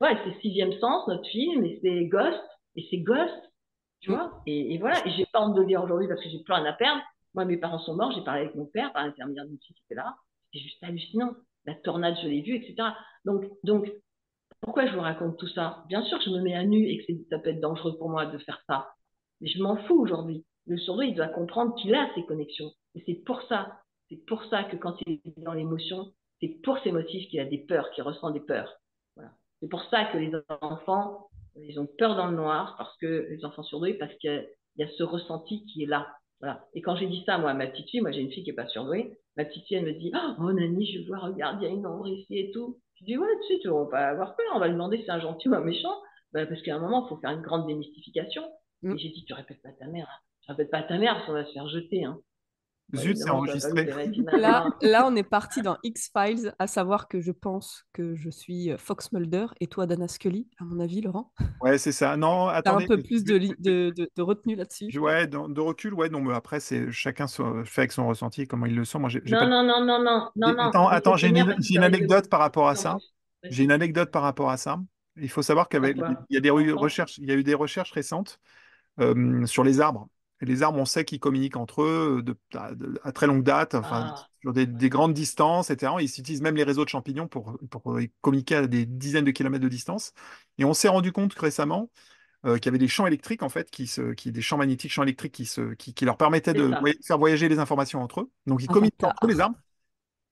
Ouais, c'est Sixième Sens, notre film, et c'est Ghost, tu Mm. vois. Et voilà, et j'ai pas honte de le dire aujourd'hui parce que j'ai plus rien à perdre. Moi, mes parents sont morts, j'ai parlé avec mon père par l'intermédiaire d'une fille qui était là. C'était juste hallucinant. La tornade, je l'ai vue, etc. Donc, pourquoi je vous raconte tout ça? Bien sûr que je me mets à nu et que ça peut être dangereux pour moi de faire ça. Mais je m'en fous aujourd'hui. Le surdoué, il doit comprendre qu'il a ses connexions. Et c'est pour ça que quand il est dans l'émotion, c'est pour ces motifs qu'il a des peurs, qu'il ressent des peurs. Voilà. C'est pour ça que les enfants, ils ont peur dans le noir, parce que les enfants surdoués, parce qu'il y a ce ressenti qui est là. Voilà. Et quand j'ai dit ça, moi, à ma petite fille, moi j'ai une fille qui n'est pas surdouée, ma petite fille, elle me dit, oh Nani, je vois, regarde, il y a une ombre ici et tout. Je dis, ouais, tu sais, tu vas pas avoir peur, on va lui demander si c'est un gentil ou un méchant. Ben, parce qu'à un moment, il faut faire une grande démystification. Mm. Et j'ai dit, tu répètes pas à ta mère. Hein. Tu répètes pas à ta mère, parce qu'on va se faire jeter. Hein. Bon, Zut, c'est évidemment, ça va pas enregistré. l'opérer Tina. Là, on est parti dans X-Files, à savoir que je pense que je suis Fox Mulder et toi Dana Scully, à mon avis, Laurent. Ouais, c'est ça. Non, T'as un attendez. peu plus de retenue là-dessus. Ouais, de recul, ouais, non, mais après, c'est chacun fait avec son ressenti, comment il le sent. Moi, j'ai pas. Non, non, non, non, non, non, non. Attends, Je sais très bien parce que j'ai tu une as rigolé. anecdote par rapport à Non, ça. J'ai vas-y. une anecdote par rapport à ça. Il faut savoir À qu'il quoi? y a des Enfant? recherches, il y a eu des recherches récentes sur les arbres. Et les arbres, on sait qu'ils communiquent entre eux à très longue date, enfin, Ah, sur ouais. des grandes distances, etc. Ils utilisent même les réseaux de champignons pour communiquer à des dizaines de kilomètres de distance. Et on s'est rendu compte que récemment qu'il y avait des champs électriques, en fait, des champs magnétiques, champs électriques qui leur permettaient C'est de ça. faire voyager les informations entre eux. Donc, ils communiquent entre eux, les Avatar. arbres.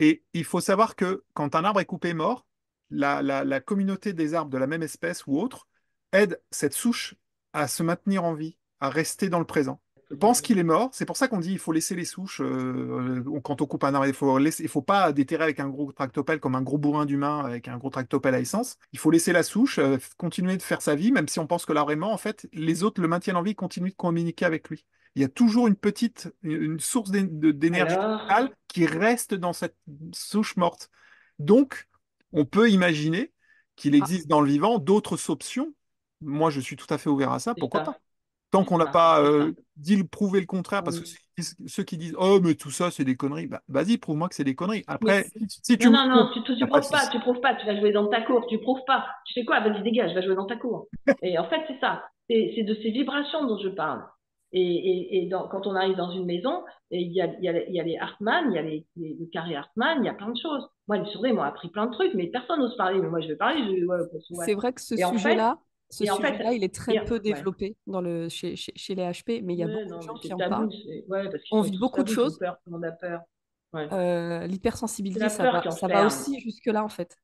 Et il faut savoir que quand un arbre est coupé mort, la communauté des arbres de la même espèce ou autre aide cette souche à se maintenir en vie, à rester dans le présent. Faut On pense dire. qu'il est mort, c'est pour ça qu'on dit il faut laisser les souches quand on coupe un arbre. Il faut pas déterrer avec un gros tractopelle comme un gros bourrin d'humain avec un gros tractopelle à essence. Il faut laisser la souche, continuer de faire sa vie, même si on pense que l'arbre est mort. En fait, les autres le maintiennent en vie, continuent de communiquer avec lui. Il y a toujours une source d'énergie Alors, vitale qui reste dans cette souche morte. Donc, on peut imaginer qu'il Ah, existe dans le vivant d'autres options. Moi, je suis tout à fait ouvert à ça. c'est Pourquoi pas? ça. Tant C'est qu'on n'a ça. pas C'est ça. prouvé le contraire, parce que On- ceux qui disent oh, mais tout ça, c'est des conneries, bah, vas-y, prouve-moi que c'est des conneries. mais Après, si tu Non, me non, prouves, non, y tu a pas de prouves pas, souci. tu prouves pas, tu vas jouer dans ta cour, tu prouves pas. Tu fais quoi? Vas-y, dégage, va jouer dans ta cour. Et en fait, c'est ça. C'est de ces vibrations dont je parle. Quand on arrive dans une maison, il y a les Hartmann, il y a le carré Hartmann, il y a plein de choses. Moi, les sourdats m'ont appris plein de trucs, mais personne n'ose parler. Mais moi, je vais parler, ouais, ouais. c'est vrai que Et en fait, ce et en sujet-là, fait, il est très et, peu ouais. développé chez les HP, mais il y a Ouais, beaucoup de non, mais gens qui c'est en tabou. parlent. Ouais, parce qu'ils On sont vit tous beaucoup de tabous, ils ont choses. peur, tout le monde a peur. Ouais. C'est L'hypersensibilité, la peur qui ça va enferme. aussi jusque-là, en fait.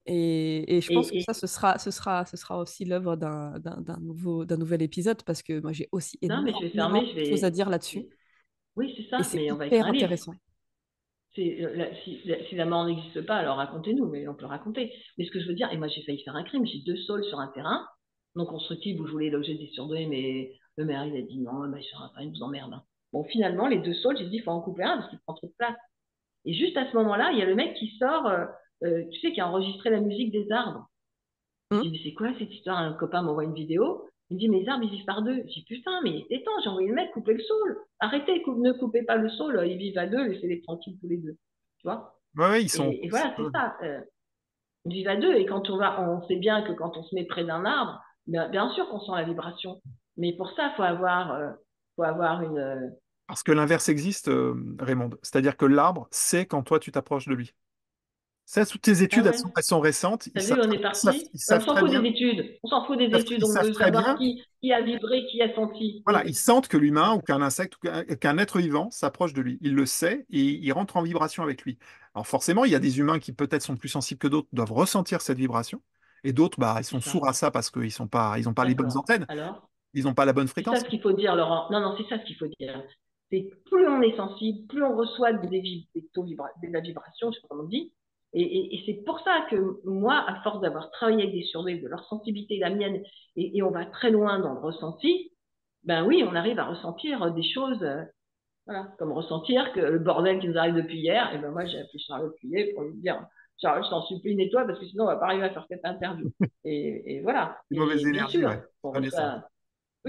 Et je pense que Et, ce sera aussi l'œuvre d'un nouvel épisode, parce que moi, j'ai aussi non, mais je vais fermer, énormément de choses à dire je là-dessus. vais- Oui, c'est Et ça, c'est mais on va écrire hyper un livre. intéressant. Si la mort n'existe pas, alors racontez-nous, mais on peut raconter. Mais ce que je veux dire, et moi j'ai failli faire un crime, j'ai 2 saules sur un terrain non constructible où je voulais loger des surdoués, mais le maire il a dit non, bah, sur un terrain, il nous emmerde. Hein. Bon, finalement, les 2 saules, j'ai dit il faut en couper un parce qu'il prend trop de place. Et juste à ce moment-là, il y a le mec qui sort, tu sais, qui a enregistré la musique des arbres. Je Hum. dis, mais c'est quoi cette histoire? Un copain m'envoie une vidéo. Il me dit, mais les arbres, ils vivent par deux. Je dis, putain, mais détends, j'ai envoyé le mec couper le saule. Arrêtez, ne coupez pas le saule, ils vivent à deux, laissez-les tranquilles tous les deux. Tu vois? Ouais, ouais, Et voilà, c'est ça. Ils vivent à deux. Et quand on sait bien que quand on se met près d'un arbre, bien sûr qu'on sent la vibration. Mais pour ça, faut avoir une. parce que l'inverse existe, Raymond. C'est-à-dire que l'arbre sait quand toi tu t'approches de lui. Ça, toutes tes Ah études, ouais. elles sont récentes. T'as vu, on est parti. Ils On savent s'en très fout des bien. études. On s'en fout des études. Ils On savent veut très savoir bien. qui a vibré, qui a senti. Voilà, Oui, ils sentent que l'humain ou qu'un insecte ou qu'un être vivant s'approche de lui. Il le sait et il rentre en vibration avec lui. Alors forcément, il y a des humains qui peut-être sont plus sensibles que d'autres, doivent ressentir cette vibration. Et d'autres, bah, ils c'est sont ça. sourds à ça parce qu'ils sont pas, ils n'ont pas les bonnes D'accord. antennes, Alors, ils n'ont pas la bonne c'est ça fréquence. ce qu'il faut dire, Laurent. Non, non, c'est ça ce qu'il faut dire. C'est que plus on est sensible, plus on reçoit de la vibration, je sais pas comment on dit. Et c'est pour ça que moi, à force d'avoir travaillé avec des surdoués, de leur sensibilité, la mienne, et on va très loin dans le ressenti, ben oui, on arrive à ressentir des choses, voilà, comme ressentir que le bordel qui nous arrive depuis hier, et ben moi j'ai appelé Charlotte Puyer pour lui dire, Charlotte, je t'en supplie, nettoie, parce que sinon on va pas arriver à faire cette interview. Et voilà. Une mauvaise Et bien énergie, sûr, ouais. on Je connais ça, reçoit.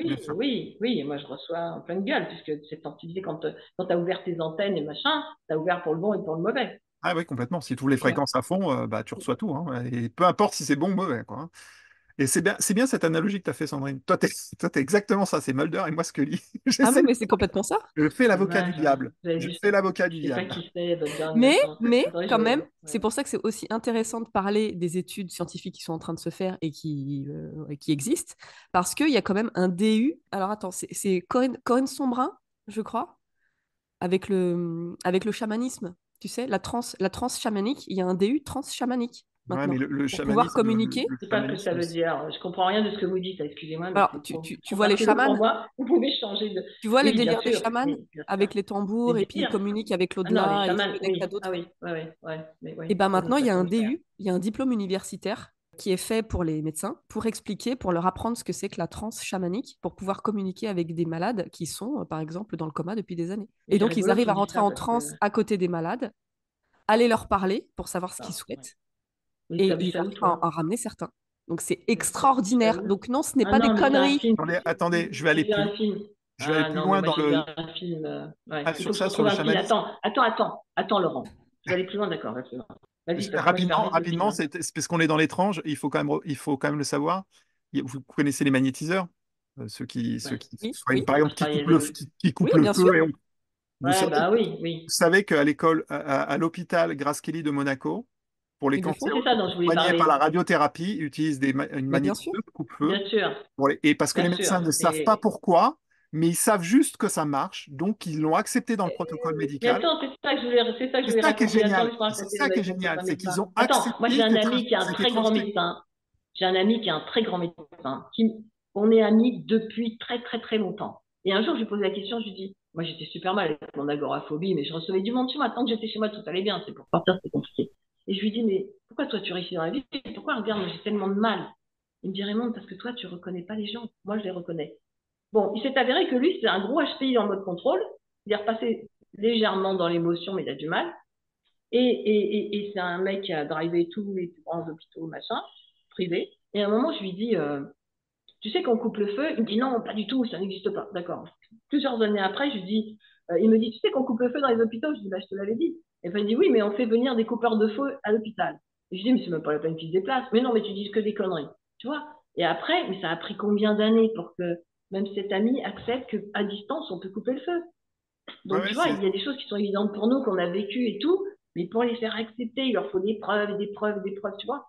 bien Oui, sûr. oui, oui, et moi je reçois en pleine gueule, puisque cette sensibilité, quand tu as ouvert tes antennes et machin, tu as ouvert pour le bon et pour le mauvais. Ah oui, complètement. Si tu ouvres les Tu vois. fréquences à fond, bah, tu reçois tout, hein. Et peu importe si c'est bon ou mauvais, quoi, hein. Et c'est bien cette analogie que tu as fait, Sandrine. Toi, t'es exactement ça, c'est Mulder et moi Scully. Ah J'essaie oui, mais c'est complètement ça. je fais C'est l'avocat du dommage, ouais. diable. Vous avez Je vu, fais l'avocat je du sais pas diable. qui c'est, votre John, Mais, machin. mais Faudrait que quand même, c'est ouais. pour ça que c'est aussi intéressant de parler des études scientifiques qui sont en train de se faire et qui existent, parce qu'il y a quand même un DU. Alors attends, c'est Corinne Sombrin, je crois, avec le chamanisme. Tu sais, la transe chamanique, il y a un DU transe chamanique Ouais, mais maintenant, le pour pouvoir chamanisme, communiquer. Je sais pas ce que ça chamanisme, veut dire. Je comprends rien de ce que vous dites, excusez-moi, mais Alors, c'est tu trop vois les farfelu pour chamans, moi. Vous pouvez changer de. tu vois le Oui, bien délire des sûr, chamans mais bien sûr. avec les Les tambours et puis ils délires. communiquent avec Ah non, les l'au-delà et ils se chamans, connectent à oui. Ah d'autres. oui, ouais. Mais Et ouais, ben ça, j'ai maintenant, il pas y a un connu ça. DU, il y a un diplôme universitaire qui est fait pour les médecins pour expliquer, pour leur apprendre ce que c'est que la transe chamanique, pour pouvoir communiquer avec des malades qui sont, par exemple, dans le coma depuis des années. Mais Et c'est donc, ils rigolo arrivent qu'ils à me disent rentrer ça en parce que. transe à côté des malades, aller leur parler pour savoir ce qu'ils Ah, ouais. souhaitent, Mais et t'as vu ils ça où, arrivent à toi? en ramener certains. Donc, c'est Je sais pas extraordinaire. où. Donc, non, ce n'est Ah pas des non, mais c'est un conneries. film. attendez, J'ai vu un film. je vais aller Ah plus non, mais loin moi dans j'ai vu le, un film. Ouais. ah, Il faut sur que je ça, sur retrouve le un film. chamanisme. Attends, Laurent. Je vais aller plus loin, d'accord, va plus loin. Vas-y, parce que moi je perds vite le fil. Rapidement, Hein. c'est parce qu'on est dans l'étrange, il faut quand même le savoir. Vous connaissez les magnétiseurs? Ceux Ouais. qui, Oui, par oui, Moi exemple, je travaillais. qui oui, coupent le bien sûr. feu. Ouais, bah oui, Vous oui. savez qu'à l'école, à l'hôpital Grace Kelly de Monaco, pour les Ils le Oui, font. cancéreux c'est ça qui dont sont je voulais soignés par parler. la radiothérapie, ils utilisent une Mais bien sûr. magnétiseuse coupe-feu. Bien sûr, Et parce que bien les sûr. médecins ne savent pas pourquoi, mais ils savent juste que ça marche, donc ils l'ont accepté dans le protocole Mais médical. attends, c'est ça que je C'est voulais ça qui est raconter. Attends, génial. laisse-moi C'est raconter ça le qui est mec, c'est génial, un c'est qu'ils médecin. ont Attends, moi j'ai accepté un ami qui est un cette très grand étrangeté. médecin. J'ai un ami qui est un très grand médecin. On est amis depuis très très très longtemps. Et un jour, je lui pose la question, je lui dis, moi j'étais super mal avec mon agoraphobie, mais je recevais du monde chez moi. Tant que j'étais chez moi, tout allait bien. C'est pour sortir, c'était compliqué. Et je lui dis, mais pourquoi toi tu réussis dans la vie? Pourquoi, regarde, moi j'ai tellement de mal. Il me dit, Raymond, parce que toi tu reconnais pas les gens. Moi je les reconnais. Bon, il s'est avéré que lui, c'est un gros HPI en mode contrôle. Il est repassé légèrement dans l'émotion, mais il a du mal. Et c'est un mec qui a drivé tous les plus grands hôpitaux, machin, privés. Et à un moment, je lui dis, tu sais qu'on coupe le feu? Il me dit, non, pas du tout, ça n'existe pas. D'accord. Plusieurs années après, je lui dis, il me dit, tu sais qu'on coupe le feu dans les hôpitaux? Je dis, bah, je te l'avais dit. Et puis il dit, oui, mais on fait venir des coupeurs de feu à l'hôpital. Et je dis, mais c'est même pas la peine qu'ils se déplacent. Mais non, mais tu dis que des conneries. Tu vois? Et après, mais ça a pris combien d'années pour que même cet ami accepte qu'à distance, on peut couper le feu? Ouais, Donc, ouais, tu vois, il y a des choses qui sont évidentes pour nous, qu'on a vécues et tout, mais pour les faire accepter, il leur faut des preuves et des preuves et des preuves, tu vois.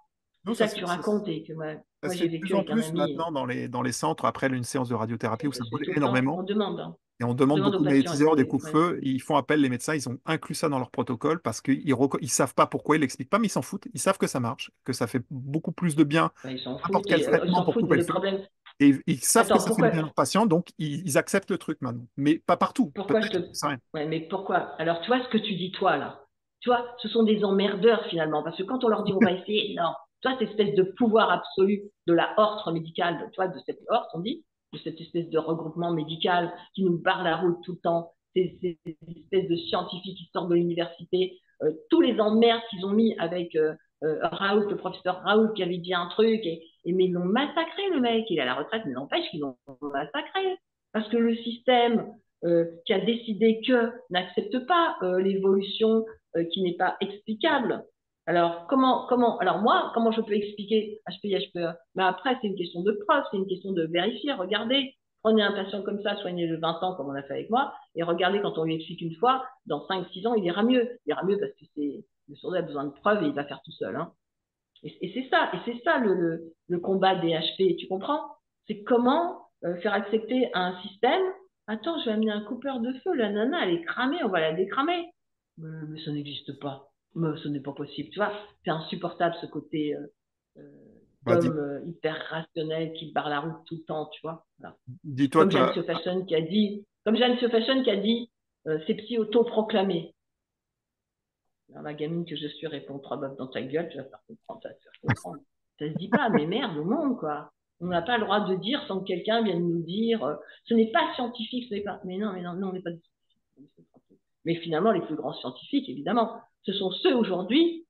non, C'est ça que tu racontes et que ça moi se fait j'ai de plus vécu en avec un plus ami. maintenant dans les centres après une séance de radiothérapie où Ça ça se fait brûle tout le temps. énormément. On demande. Hein. Et on On demande demande beaucoup aux de patients, est-ce magnétiseurs, des que. Ouais. coupe-feux, ils font appel, les médecins, ils ont inclus ça dans leur protocole parce qu'ils savent pas pourquoi, ils l'expliquent pas, mais ils s'en foutent. Ils savent que ça marche, que ça fait beaucoup plus de bien, Enfin, ils s'en n'importe foutent. quel Ils traitement s'en pour foutent, mais couper le le feu. problème. Et ils savent que Attends, ça fait du pourquoi, bien à leurs patients, donc ils acceptent le truc maintenant. Mais pas partout. pourquoi je Peut-être, te. ça rien. Ouais, mais pourquoi? Alors, tu vois ce que tu dis, toi, là. Tu vois, ce sont des emmerdeurs, finalement. Parce que quand on leur dit on va essayer, non. Tu vois, cette espèce de pouvoir absolu de la horte médicale, tu vois, de cette horte, on dit, de cette espèce de regroupement médical qui nous barre la route tout le temps, ces espèces de scientifiques qui sortent de l'université, tous les emmerdes qu'ils ont mis avec Raoult, le professeur Raoult, qui avait dit un truc, mais ils l'ont massacré, le mec. Il est à la retraite, mais n'empêche qu'ils l'ont massacré. Parce que le système qui a décidé que n'accepte pas l'évolution qui n'est pas explicable. Alors, alors moi, comment je peux expliquer HPI, HPE? Mais après, c'est une question de preuve, c'est une question de vérifier. Regardez, prenez un patient comme ça, soignez-le 20 ans, comme on a fait avec moi, et regardez quand on lui explique une fois, dans 5-6 ans, il ira mieux. Il ira mieux parce que Le sourd a besoin de preuves et il va faire tout seul. Hein. Et c'est ça le combat des HP, tu comprends? C'est comment faire accepter à un système, attends, je vais amener un coupeur de feu, la nana, elle est cramée, on va la décramer. Mais ça n'existe pas. Mais ce n'est pas possible, tu vois. C'est insupportable ce côté Bah, d'homme hyper rationnel qui barre la route tout le temps, tu vois. Voilà. dis-toi Comme que Jeanne Fashion qui a dit, c'est psy autoproclamé. Alors, la gamine que je suis répond 3 bafs dans ta gueule, tu vas faire comprendre, ça va te faire comprendre. Ça se dit pas, mais merde au monde, quoi. On n'a pas le droit de dire sans que quelqu'un vienne nous dire ce n'est pas scientifique, ce n'est pas. Mais non, on n'est pas des scientifiques. Mais finalement, les plus grands scientifiques, évidemment, ce sont ceux aujourd'hui.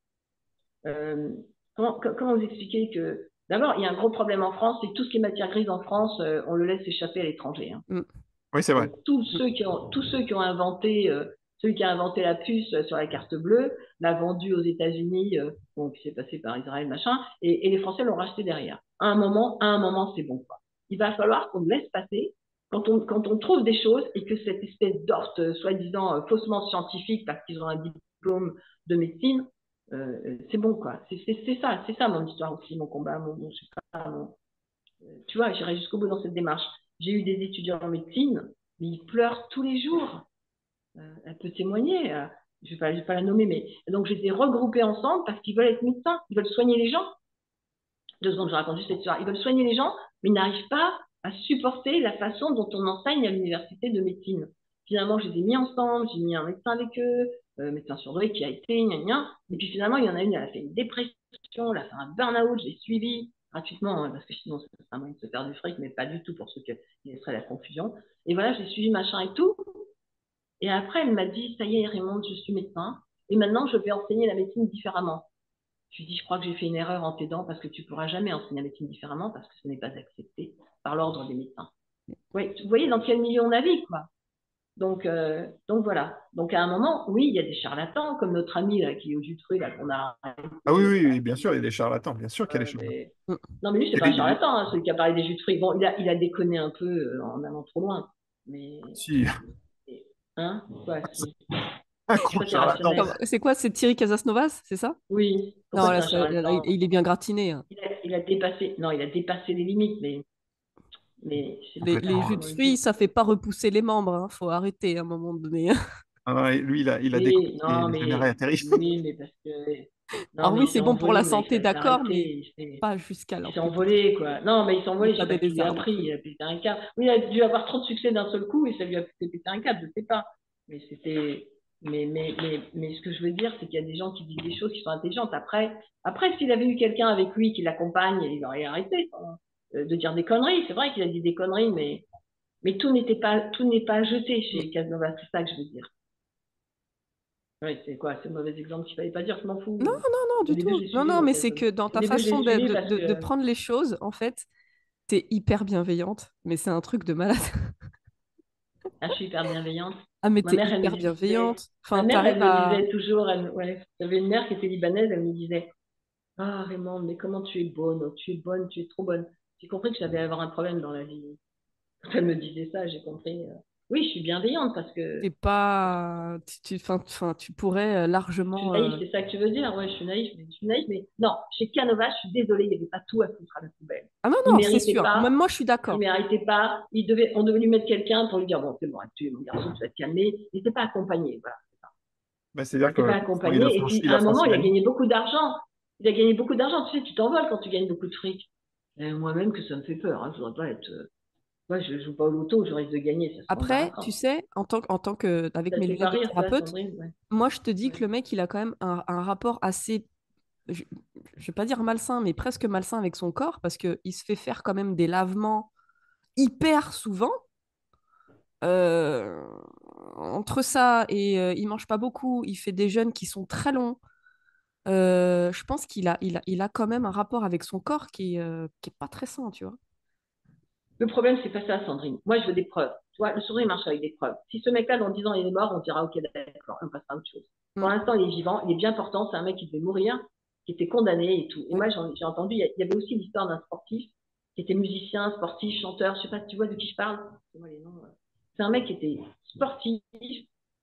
Comment vous expliquer que. D'abord, il y a un gros problème en France, c'est que tout ce qui est matière grise en France, on le laisse échapper à l'étranger. Hein. Oui, c'est vrai. Donc, tous ceux qui ont inventé. Celui qui a inventé la puce sur la carte bleue l'a vendue aux États-Unis, qui s'est passé par Israël, machin, et les Français l'ont racheté derrière. À un moment, c'est bon, quoi. Il va falloir qu'on laisse passer quand on trouve des choses et que cette espèce d'orte, soi-disant faussement scientifique, parce qu'ils ont un diplôme de médecine, c'est bon, quoi. C'est ça mon histoire aussi, mon combat, je sais pas, tu vois, j'irai jusqu'au bout dans cette démarche. J'ai eu des étudiants en médecine, mais ils pleurent tous les jours. Elle peut témoigner, je vais pas la nommer, mais donc j'étais regroupés ensemble parce qu'ils veulent être médecins, ils veulent soigner les gens. 2 secondes, je raconte juste cette histoire. Ils veulent soigner les gens, mais ils n'arrivent pas à supporter la façon dont on enseigne à l'université de médecine. Finalement, je les ai mis ensemble, j'ai mis un médecin avec eux, médecin surdoué qui a été, et puis finalement, il y en a une, elle a fait une dépression, elle a fait un burn-out, j'ai suivi gratuitement, hein, parce que sinon, c'est un moyen de se faire du fric, mais pas du tout pour ceux qui laisseraient la confusion. Et voilà, j'ai suivi machin et tout. Et après, elle m'a dit, ça y est, Raymond, je suis médecin. Et maintenant, je vais enseigner la médecine différemment. Je lui dis, je crois que j'ai fait une erreur en t'aidant parce que tu ne pourras jamais enseigner la médecine différemment parce que ce n'est pas accepté par l'ordre des médecins. Ouais, vous voyez dans quel milieu on navigue, quoi. Donc voilà. Donc à un moment, oui, il y a des charlatans, comme notre ami là, qui est au jus de fruits, là, qu'on a arrêté. Ah oui, bien sûr, il y a des charlatans, bien sûr qu'il y a des charlatans. Non, mais lui, c'est pas un charlatan, hein, celui qui a parlé des jus de fruits. Bon, il a déconné un peu en allant trop loin. Mais. Si. Hein? Ouais, si. Un gros charlatan. C'est quoi, c'est Thierry Casasnovas, c'est ça? Oui. Non, là, il est bien gratiné. Hein. Il a dépassé les limites, mais les jus de fruits, ça fait pas repousser les membres, hein. Faut arrêter à un moment donné. Ah, lui, il a découvert. Oui, mais parce que. Non, alors mais oui, c'est bon pour la santé, d'accord, mais pas jusqu'à là. Il s'est envolé, quoi. Non, mais il s'est envolé, je sais pas qui lui a pris, il a pété un câble. Oui, il a dû avoir trop de succès d'un seul coup et ça lui a fait péter un câble, je sais pas. Mais c'était. Mais ce que je veux dire, c'est qu'il y a des gens qui disent des choses qui sont intelligentes. Après s'il avait eu quelqu'un avec lui qui l'accompagne, il aurait arrêté de dire des conneries. C'est vrai qu'il a dit des conneries, mais tout n'est pas jeté chez Casanova, c'est ça que je veux dire. Oui, c'est quoi? C'est un mauvais exemple qu'il fallait pas dire, je m'en fous. Non, du tout. Non, mais c'est que dans ta façon de prendre les choses, en fait, t'es hyper bienveillante, mais c'est un truc de malade. Ah, je suis hyper bienveillante. Ah, mais t'es hyper bienveillante. Enfin, ma mère, elle me disait toujours, j'avais une mère qui était libanaise, elle me disait, ah, Raymond, mais comment tu es bonne, tu es trop bonne. J'ai compris que j'allais avoir un problème dans la vie. Quand elle me disait ça, j'ai compris. Oui, je suis bienveillante parce que. T'es pas. Tu pourrais largement. Je suis naïve, c'est ça que tu veux dire? Ouais, je suis naïve, mais non, chez Canova, je suis désolée, il n'y avait pas tout à foutre à la poubelle. Ah non, c'est sûr. Même moi, je suis d'accord. Il ne méritait pas. On devait lui mettre quelqu'un pour lui dire, bon, c'est bon, mon garçon, tu vas te calmer. Il n'était pas accompagné, voilà. C'est-à-dire que. Il n'était pas accompagné. Et puis, à un moment, il a gagné beaucoup d'argent. Tu sais, tu t'envoles quand tu gagnes beaucoup de fric. Moi-même, que ça me fait peur. Hein. Je ne voudrais pas être. Moi, je ne joue pas au loto, je risque de gagner. Ça après, tu sais, en tant que avec mes lunettes de thérapeute, moi, je te dis que le mec, il a quand même un rapport assez, je ne vais pas dire malsain, mais presque malsain avec son corps, parce qu'il se fait faire quand même des lavements hyper souvent. Entre ça et il mange pas beaucoup, il fait des jeûnes qui sont très longs. Je pense qu'il a quand même un rapport avec son corps qui est pas très sain, tu vois. Le problème, c'est pas ça, Sandrine. Moi, je veux des preuves. Tu vois, le sourire marche avec des preuves. Si ce mec-là, dans 10 ans, il est mort, on dira, ok, d'accord, on passera à autre chose. Pour l'instant, il est vivant, il est bien portant, c'est un mec qui devait mourir, qui était condamné et tout. Et moi, j'ai entendu, il y avait aussi l'histoire d'un sportif qui était musicien, sportif, chanteur, je sais pas si tu vois de qui je parle. C'est un mec qui était sportif,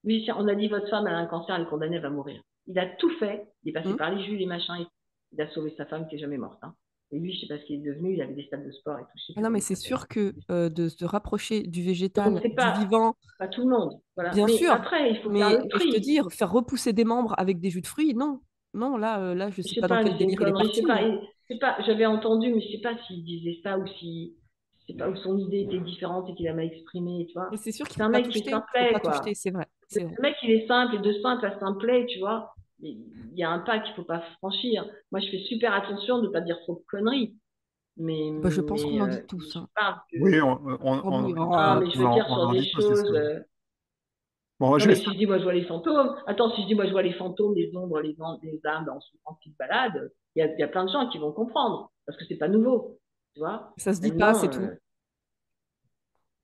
musicien. On a dit, votre femme, elle a un cancer, elle est condamnée, elle va mourir. Il a tout fait. Il est passé Hum. par les jus, les machins. Il a sauvé sa femme qui est jamais morte. Hein. Et lui, je sais pas ce qu'il est devenu. Il avait des stades de sport et tout. Je sais Ah plus non, comment mais il c'est s'appelle. sûr que de se rapprocher du Donc, végétal, c'est du vivant, pas tout le monde. Voilà. bien Mais sûr, après, il faut faire mais le je te tri. dire, faire repousser des membres avec des jus de fruits, non. Non, là, je Je sais sais pas dans pas, mais quel c'est une délire il est connerie. Je sais parti, pas. mais J'avais entendu, mais je sais pas s'il disait ça ou si, je sais pas, où son idée était différente et qu'il a mal exprimé, tu vois. c'est sûr qu'il C'est faut un pas mec tout qui est jeter. Il faut simplet, pas tout jeter, quoi. c'est vrai, c'est vrai. Le mec, il est simple, et de simple à simplet, tu vois. Il y a un pas qu'il faut pas franchir. Moi, je fais super attention de ne pas dire trop de conneries. Mais, Bah, je pense qu'on en dit mais tous, je hein. parle Oui, que. Oh oui, Ah, oh, mais je veux dire, on sur en des dit tous des choses. choses. Bon, Non, je vais mais si je dis, moi, je vois les fantômes. Attends, si je dis, moi, je vois les fantômes, les ombres, les âmes dans ce qui se baladent, il y a plein de gens qui vont comprendre. Parce que c'est pas nouveau. Tu vois. ça se dit pas, Maintenant, c'est tout.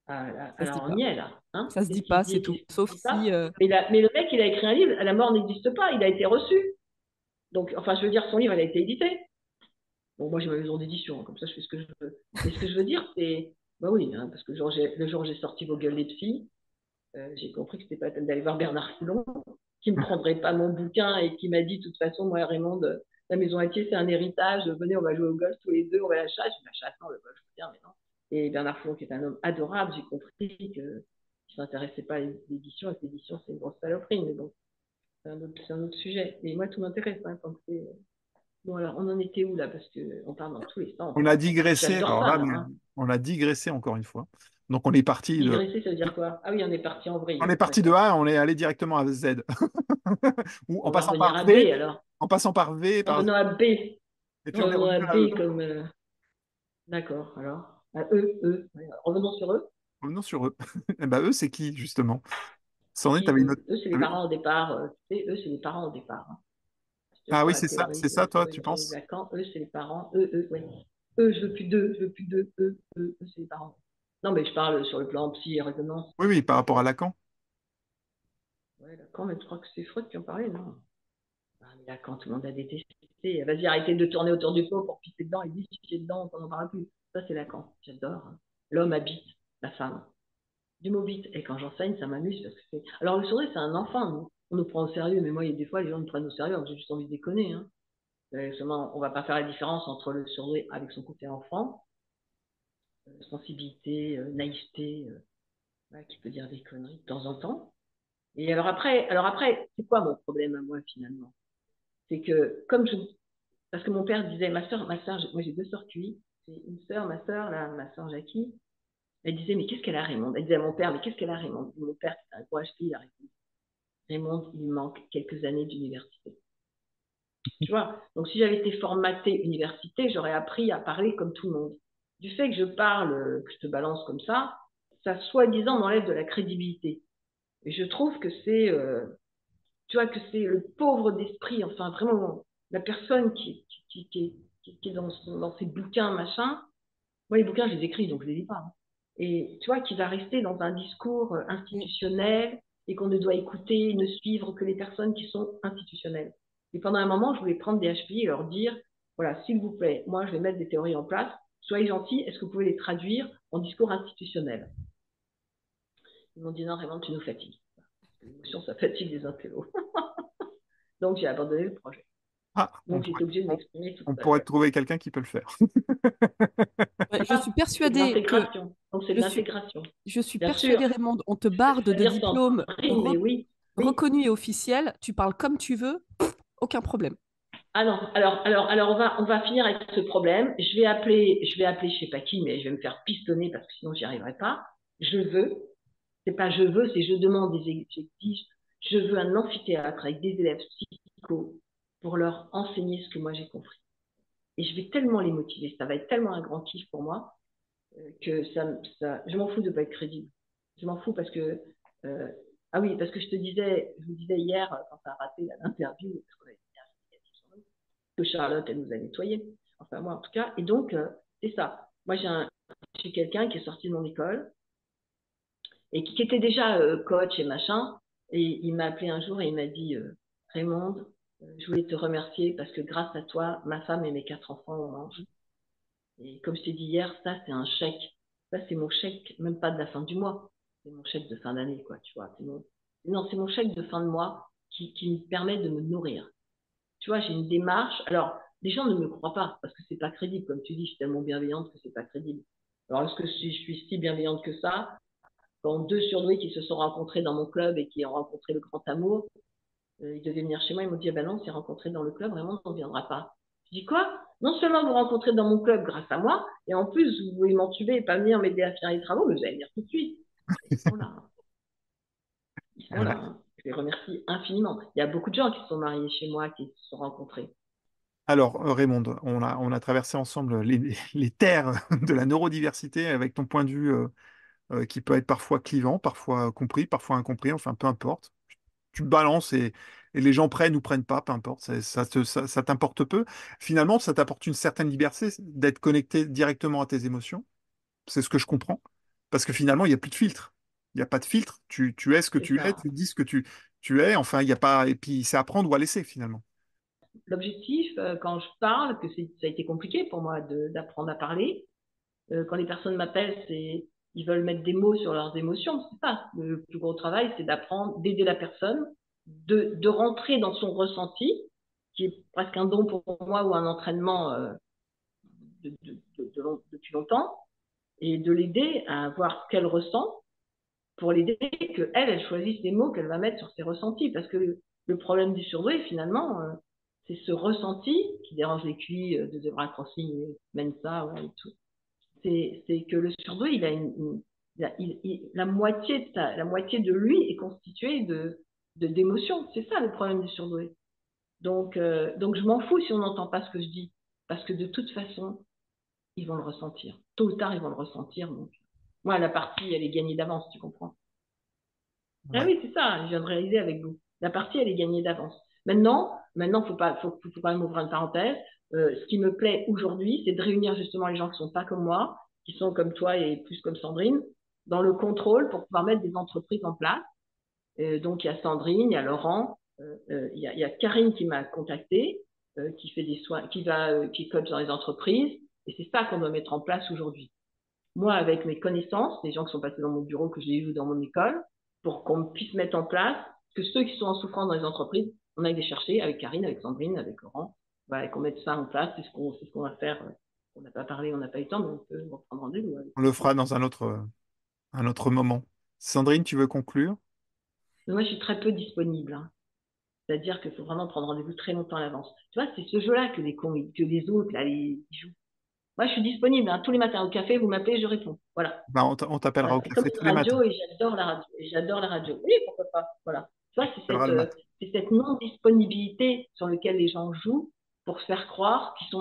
Ça se dit alors on pas. y est, là. Hein. Ça se Qu'est-ce dit qui se pas, dit c'est et tout. qu'est-ce qui Sauf se dit si, pas. Mais le mec, il a écrit un livre, la mort n'existe pas, il a été reçu. Donc, enfin, je veux dire, son livre, il a été édité. Bon, moi, j'ai ma maison d'édition, hein, comme ça, je fais ce que je veux. Mais ce que je veux dire, c'est. Bah oui, hein, parce que le jour où j'ai sorti Vos gueules les psys, j'ai compris que c'était pas la peine d'aller voir Bernard Foulon, qui ne prendrait pas mon bouquin et qui m'a dit, de toute façon, moi, Raymond, la maison Atier, c'est un héritage, venez, on va jouer au golf tous les deux, on va à la chasse. Je dis, la chasse, non, le golf, je veux bien, mais non. Et Bernard Foulon, qui est un homme adorable, j'ai compris que ne s'intéressait pas à l'édition, et que l'édition, c'est une grosse saloperie, mais bon, c'est un autre sujet. Et moi, tout m'intéresse, hein, quand c'est. Bon, alors, on en était où là? Parce qu'on parle dans tous les sens. On a digressé, J'adore alors ça, là, moi. mais Hein. on a digressé encore une fois. Donc on est parti Digresser, ça veut dire quoi? Ah oui, on est parti en vrille. de D'accord. A, on est allé directement à Z. Ou On va revenir à B alors. En passant par V, par Z, Revenons à B. et puis on est Revenons à revenu à E. B comme. D'accord, alors. À E, E. Ouais, revenons sur E. Revenons sur E. Et ben E, c'est qui, justement? C'est Sandrine, qui t'avais une eux? autre. Eux, c'est les parents au départ. Tu sais, eux, c'est les parents au départ. Hein. Je te Ah prends oui, la théorie c'est ça, toi, tu de penses? Lacan. Eux, c'est les parents. Eux, ouais. Eux, je veux plus d'eux, je veux plus d'eux. Eux, c'est les parents. Non, mais je parle sur le plan psy et résonance. Oui, oui, par rapport à Lacan. Ouais, Lacan, mais je crois que c'est Freud qui en parlait, non? Ah, mais Lacan, tout le monde a détesté. Vas-y, arrêtez de tourner autour du pot pour pisser dedans et pisser dedans, on n'en parle plus. Ça, c'est Lacan. J'adore. Hein. L'homme habite la femme. Du mot bite. Et quand j'enseigne, ça m'amuse parce que c'est. Alors, le sourire, c'est un enfant, nous. On nous prend au sérieux, mais moi, il y a des fois, les gens me prennent au sérieux, j'ai juste envie de déconner. Hein. Justement, on va pas faire la différence entre le sourire avec son côté enfant, sensibilité, naïveté, ouais, qui peut dire des conneries de temps en temps. Et alors après, c'est quoi mon problème à moi, finalement? C'est que, parce que mon père disait, moi j'ai deux sœurs QI, j'ai une sœur, ma sœur, là, ma sœur Jackie, elle disait, mais qu'est-ce qu'elle a, Raymond? Elle disait à mon père, mais qu'est-ce qu'elle a, Raymond? Mon père, c'est un gros HP, il a répondu, Raymond, il manque quelques années d'université. Tu vois? Donc, si j'avais été formatée université, j'aurais appris à parler comme tout le monde. Du fait que je parle, que je te balance comme ça soi-disant m'enlève de la crédibilité. Et je trouve que tu vois, que c'est le pauvre d'esprit, enfin, vraiment, la personne qui est dans ses bouquins, machin. Moi, les bouquins, je les écris, donc je les lis pas. Hein. Et tu vois, qui va rester dans un discours institutionnel et qu'on ne doit écouter, ne suivre que les personnes qui sont institutionnelles. Et pendant un moment, je voulais prendre des HPI et leur dire, voilà, s'il vous plaît, moi, je vais mettre des théories en place. Soyez gentils, est-ce que vous pouvez les traduire en discours institutionnel? Ils m'ont dit, non, vraiment, tu nous fatigues. L'émotion, ça fatigue les intellos. Donc, j'ai abandonné le projet. Ah, Donc, j'étais obligée de m'exprimer toute on seule. pourrait trouver quelqu'un qui peut le faire. Je suis C'est de persuadée que l'intégration. Donc, c'est de je suis, l'intégration. je suis Bien sûr, persuadée, Raymond, on te je barde peux de dire sans diplômes rime, mais oui. Oui. reconnus et officiels, tu parles comme tu veux, aucun problème. Ah non, alors on va finir avec ce problème. Je vais appeler je sais pas qui, mais je vais me faire pistonner parce que sinon j'y arriverai pas. Je veux, c'est pas je veux, c'est je demande des j'exige. Je veux un amphithéâtre avec des élèves psycho pour leur enseigner ce que moi j'ai compris. Et je vais tellement les motiver, ça va être tellement un grand kiff pour moi que je m'en fous de pas être crédible. Je m'en fous parce que ah oui, parce que je vous disais hier quand ça a raté l'interview, parce qu'on avait que Charlotte, elle nous a nettoyé. Enfin, moi, en tout cas. Et donc, c'est ça. Moi, je suis quelqu'un qui est sorti de mon école et qui était déjà coach et machin. Et il m'a appelé un jour et il m'a dit Raymond, je voulais te remercier parce que grâce à toi, ma femme et mes 4 enfants ont mangé. Et comme je t'ai dit hier, ça, c'est un chèque. Ça, c'est mon chèque, même pas de la fin du mois. C'est mon chèque de fin d'année, quoi, tu vois. Non, c'est mon chèque de fin de mois qui me permet de me nourrir. Tu vois, j'ai une démarche. Alors, les gens ne me croient pas parce que c'est pas crédible. Comme tu dis, je suis tellement bienveillante que c'est pas crédible. Alors, est-ce que si je suis si bienveillante que ça, quand deux surdoués qui se sont rencontrés dans mon club et qui ont rencontré le grand amour, ils devaient venir chez moi, ils m'ont dit, ah ben non, on s'est rencontrés dans le club, vraiment, on ne viendra pas. Je dis quoi? Non seulement vous rencontrez dans mon club grâce à moi, et en plus, vous voulez m'entuber et pas venir m'aider à faire les travaux, mais vous allez venir tout de suite. Ils sont là. Ils sont là. Hein. Je les remercie infiniment. Il y a beaucoup de gens qui se sont mariés chez moi, qui se sont rencontrés. Alors, Raymond, on a traversé ensemble les terres de la neurodiversité avec ton point de vue qui peut être parfois clivant, parfois compris, parfois incompris, enfin peu importe. Tu balances et les gens prennent ou prennent pas, peu importe, ça t'importe peu. Finalement, ça t'apporte une certaine liberté d'être connecté directement à tes émotions. C'est ce que je comprends. Parce que finalement, il n'y a plus de filtre. Il n'y a pas de filtre. Tu es ce que C'est tu es, ça. tu dis ce que tu es. Enfin, il n'y a pas. Et puis, c'est à prendre ou à laisser finalement. L'objectif, quand je parle, que ça a été compliqué pour moi d'apprendre à parler, quand les personnes m'appellent, ils veulent mettre des mots sur leurs émotions. C'est ça. Le plus gros travail, c'est d'apprendre, d'aider la personne, de rentrer dans son ressenti, qui est presque un don pour moi ou un entraînement depuis longtemps, et de l'aider à voir ce qu'elle ressent pour l'aider qu'elle, elle choisisse les mots qu'elle va mettre sur ses ressentis. Parce que le problème du surdoué, finalement, c'est ce ressenti qui dérange les QI de Zebra Crossing, Mensa, ouais, et tout. C'est que le surdoué, il a la moitié de lui est constituée d'émotions. C'est ça le problème du surdoué. Donc je m'en fous si on n'entend pas ce que je dis, parce que de toute façon, ils vont le ressentir. Tôt ou tard, ils vont le ressentir. Donc, moi, la partie, elle est gagnée d'avance, tu comprends? Ah Ouais. oui, c'est ça, je viens de réaliser avec vous. La partie, elle est gagnée d'avance. Maintenant, faut quand même ouvrir une parenthèse. Ce qui me plaît aujourd'hui, c'est de réunir justement les gens qui sont pas comme moi, qui sont comme toi et plus comme Sandrine, dans le contrôle pour pouvoir mettre des entreprises en place. Donc, il y a Sandrine, il y a Laurent, il y a Karine qui m'a contacté, qui fait des soins, qui coach dans les entreprises. Et c'est ça qu'on doit mettre en place aujourd'hui. Moi, avec mes connaissances, les gens qui sont passés dans mon bureau, que j'ai eu dans mon école, pour qu'on puisse mettre en place, que ceux qui sont en souffrance dans les entreprises, on aille les chercher avec Karine, avec Sandrine, avec Laurent, voilà, et qu'on mette ça en place. C'est ce qu'on va faire. On n'a pas parlé, on n'a pas eu le temps, mais on peut reprendre rendez-vous. On le fera dans un autre moment. Sandrine, tu veux conclure? Mais moi, je suis très peu disponible. Hein. C'est-à-dire qu'il faut vraiment prendre rendez-vous très longtemps à l'avance. Tu vois, c'est ce jeu-là que les autres, là, ils jouent. Moi, je suis disponible hein, tous les matins au café, vous m'appelez, je réponds. Voilà. Ben, on t'appellera Voilà. au C'est comme café tous une les matins. radio et j'adore la radio. Et j'adore la radio. Oui, pourquoi pas. Voilà. Tu vois, On t'appellera le matin. c'est cette non-disponibilité sur laquelle les gens jouent pour se faire croire qu'ils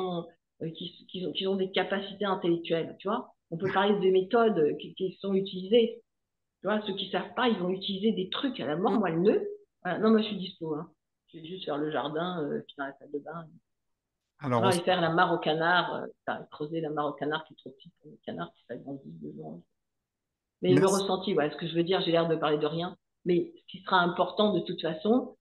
ont des capacités intellectuelles. Tu vois, on peut parler des méthodes qui sont utilisées. Tu vois, ceux qui ne savent pas, ils vont utiliser des trucs à la mort Mm. moelleux. Voilà. Non, moi, je suis dispo. Hein. Je vais juste faire le jardin, puis dans la salle de bain. Alors, Alors, et faire la mare au canard, creuser la mare au canard qui est trop petite pour le canard qui s'agrandit devant. Mais le merci. ressenti, voilà, ce que je veux dire, j'ai l'air de parler de rien. Mais ce qui sera important de toute façon,